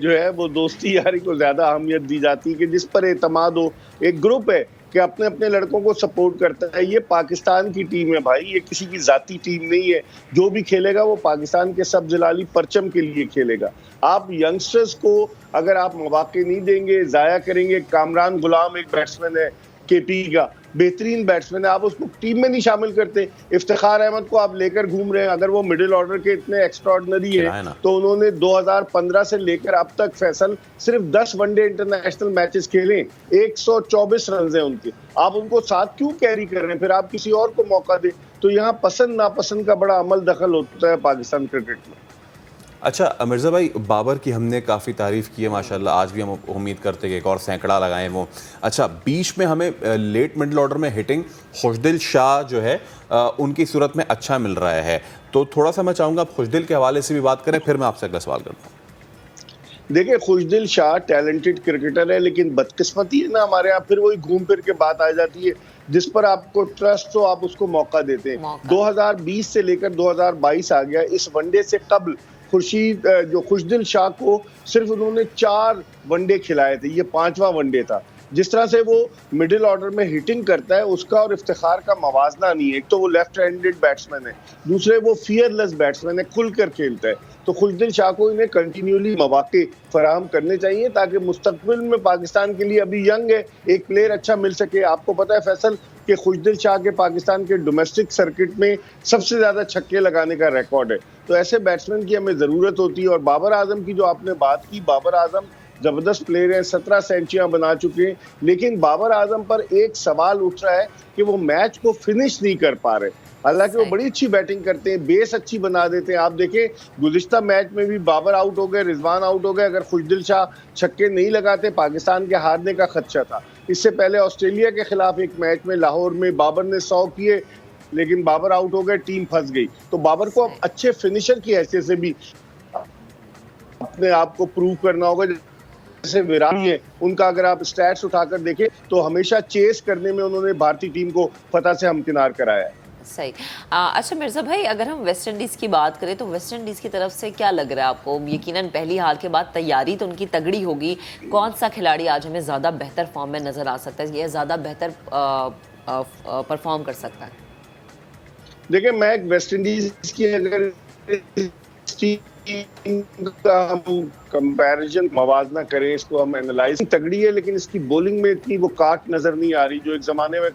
جو ہے وہ دوستی یاری کو زیادہ اہمیت دی جاتی ہے کہ جس پر اعتماد ہو. ایک گروپ ہے کہ اپنے اپنے لڑکوں کو سپورٹ کرتا ہے. یہ پاکستان کی ٹیم ہے بھائی, یہ کسی کی ذاتی ٹیم نہیں ہے. جو بھی کھیلے گا وہ پاکستان کے سب جلالی پرچم کے لیے کھیلے گا. آپ ینگسٹرز کو اگر آپ مواقع نہیں دیں گے, ضائع کریں گے. کامران غلام ایک بیٹسمین ہے کے پی کا, بہترین بیٹسمین ہے, آپ اس کو ٹیم میں نہیں شامل کرتے. افتخار احمد کو آپ لے کر گھوم رہے ہیں, اگر وہ مڈل آرڈر کے اتنے ایکسٹراڈنری ہیں تو انہوں نے 2015 سے لے کر اب تک فیصل صرف 10 ون ڈے انٹرنیشنل میچز کھیلے, 124 رنز ہیں ان کے. آپ ان کو ساتھ کیوں کیری کر رہے ہیں؟ پھر آپ کسی اور کو موقع دیں. تو یہاں پسند ناپسند کا بڑا عمل دخل ہوتا ہے پاکستان کرکٹ میں. اچھا مرزا بھائی, بابر کی ہم نے کافی تعریف کی ہے ماشاءاللہ, آج بھی ہم امید کرتے ہیں کہ ایک اور سینکڑا لگائیں وہ. اچھا بیچ میں ہمیں لیٹ مڈل آرڈر میں ہٹنگ خوشدل شاہ جو ہے ان کی صورت میں اچھا مل رہا ہے, تو تھوڑا سا میں چاہوں گا آپ خوشدل کے حوالے سے بھی بات کریں, پھر میں آپ سے اگلا سوال کرتا ہوں. دیکھیں خوشدل شاہ ٹیلنٹڈ کرکٹر ہے, لیکن بدقسمتی ہے نا ہمارے یہاں, پھر وہی گھوم پھر کے بات آ جاتی ہے, جس پر آپ کو ٹرسٹ ہو آپ اس کو موقع دیتے ہیں. 2020 سے لے کر 2022 آ گیا, اس ون ڈے سے قبل خوشدل شاہ کو صرف انہوں نے 4 ون ڈے کھلائے تھے, یہ 5واں ون ڈے تھا. جس طرح سے وہ مڈل آرڈر میں ہٹنگ کرتا ہے اس کا اور افتخار کا موازنہ نہیں ہے. ایک تو وہ لیفٹ ہینڈڈ بیٹسمین ہے, دوسرے وہ فیئر لیس بیٹسمین ہے, کھل کر کھیلتا ہے. تو خوشدل شاہ کو انہیں کنٹینیولی مواقع فراہم کرنے چاہیے تاکہ مستقبل میں پاکستان کے لیے, ابھی ینگ ہے, ایک پلیئر اچھا مل سکے. آپ کو پتہ ہے فیصل کہ خوشدل شاہ کے پاکستان کے ڈومیسٹک سرکٹ میں سب سے زیادہ چھکے لگانے کا ریکارڈ ہے. تو ایسے بیٹسمین کی ہمیں ضرورت ہوتی ہے. اور بابر اعظم کی جو آپ نے بات کی, بابر اعظم زبردست پلیئر ہیں, 17 سینچریاں بنا چکے ہیں, لیکن بابر اعظم پر ایک سوال اٹھ رہا ہے کہ وہ میچ کو فنش نہیں کر پا رہے. حالانکہ وہ بڑی اچھی بیٹنگ کرتے ہیں, بیس اچھی بنا دیتے ہیں. آپ دیکھیں گزشتہ میچ میں بھی بابر آؤٹ ہو گئے, رضوان آؤٹ ہو گئے. اگر خوشدل شاہ چھکے نہیں لگاتے پاکستان کے ہارنے کا خدشہ تھا. اس سے پہلے آسٹریلیا کے خلاف ایک میچ میں لاہور میں بابر نے 100 کیے, لیکن بابر آؤٹ ہو گئے, ٹیم پھنس گئی. تو بابر کو اچھے فنیشر کی حیثیت سے بھی اپنے آپ کو پروو کرنا ہوگا. جیسے ویرانی ہے, ان کا اگر آپ اسٹیٹس اٹھا کر دیکھیں تو ہمیشہ چیس کرنے میں انہوں نے بھارتی ٹیم کو فتح سے ہمکنار کرایا ہے. صحیح. اچھا مرزا بھائی, اگر ہم ویسٹ انڈیز کی بات کریں تو ویسٹ انڈیز کی طرف سے کیا لگ رہا ہے آپ کو؟ یقیناً پہلی ہار کے بعد تیاری تو ان کی تگڑی ہوگی. کون سا کھلاڑی آج ہمیں زیادہ بہتر فارم میں نظر آ سکتا ہے, یہ زیادہ بہتر پرفارم کر سکتا ہے؟ دیکھیں میں ویسٹ انڈیز کی اگر کا ہم کمپیریزن موازنہ کریں، اس کو ہم اینالائز، تگڑی ہے لیکن اس کی بولنگ میں اتنی وہ کاٹ نظر نہیں آ رہی جو ایک زمانے میں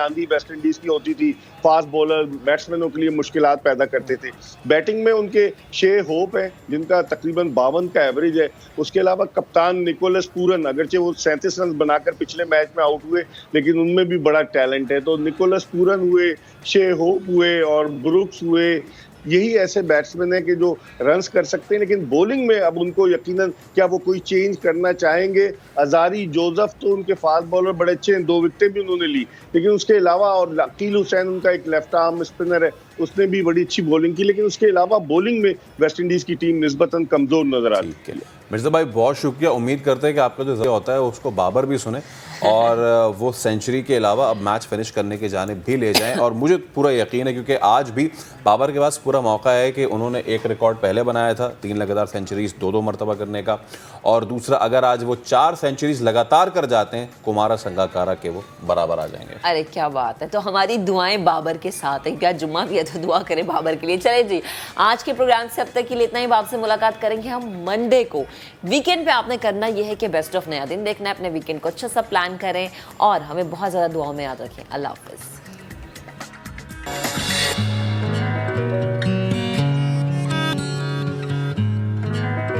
آندھی ویسٹ انڈیز کی ہوتی تھی. فاسٹ بولر بیٹسمینوں کے لیے مشکلات پیدا کرتے تھے. بیٹنگ میں ان کے شے ہوپ ہیں جن کا تقریباً 52 کا ایوریج ہے. اس کے علاوہ کپتان نکولس پورن، اگرچہ وہ 37 رنز بنا کر پچھلے میچ میں آؤٹ ہوئے لیکن ان میں بھی بڑا ٹیلنٹ ہے. تو نکولس پورن ہوئے، شے ہوپ ہوئے اور بروکس ہوئے، یہی ایسے بیٹسمین ہیں کہ جو رنز کر سکتے ہیں. لیکن بولنگ میں اب ان کو یقیناً کیا وہ کوئی چینج کرنا چاہیں گے. ازاری جوزف تو ان کے فاسٹ بالر بڑے اچھے ہیں، 2 وکٹیں بھی انہوں نے لی، لیکن اس کے علاوہ اور عقیل حسین ان کا ایک لیفٹ آرم اسپنر ہے، اس نے بھی بڑی اچھی بولنگ کی. لیکن اس کے علاوہ بولنگ میں ویسٹ انڈیز کی ٹیم نسبتاً کمزور نظر آتی ہے. مرزا بھائی بہت شکریہ. امید کرتے ہیں کہ آپ کا جو ذریعہ ہوتا ہے اس کو بابر بھی سنیں اور وہ سینچری کے علاوہ اب میچ فنش کرنے کی جانب بھی لے جائیں. اور مجھے پورا یقین ہے کیونکہ آج بھی بابر کے پاس پورا موقع ہے کہ انہوں نے ایک ریکارڈ پہلے بنایا تھا 3 لگاتار سینچریز 2 مرتبہ کرنے کا، اور دوسرا اگر آج وہ 4 سینچریز لگاتار کر جاتے ہیں کمارا سنگاکارا کے وہ برابر آ جائیں گے. ارے کیا بات ہے. تو ہماری دعائیں بابر کے ساتھ ہیں، کیا جمعہ بھی ہے تو دعا کریں بابر کے لیے. چلے جی، آج کے پروگرام سے اب تک کے لیے اتنا ہی. آپ سے ملاقات کریں گے ہم منڈے کو. ویکینڈ پہ آپ نے کرنا یہ ہے کہ بیسٹ آف نیا دن دیکھنا ہے، اپنے ویکینڈ کو اچھا سا پلان کریں اور ہمیں بہت زیادہ دعاؤں میں یاد رکھیں. اللہ حافظ.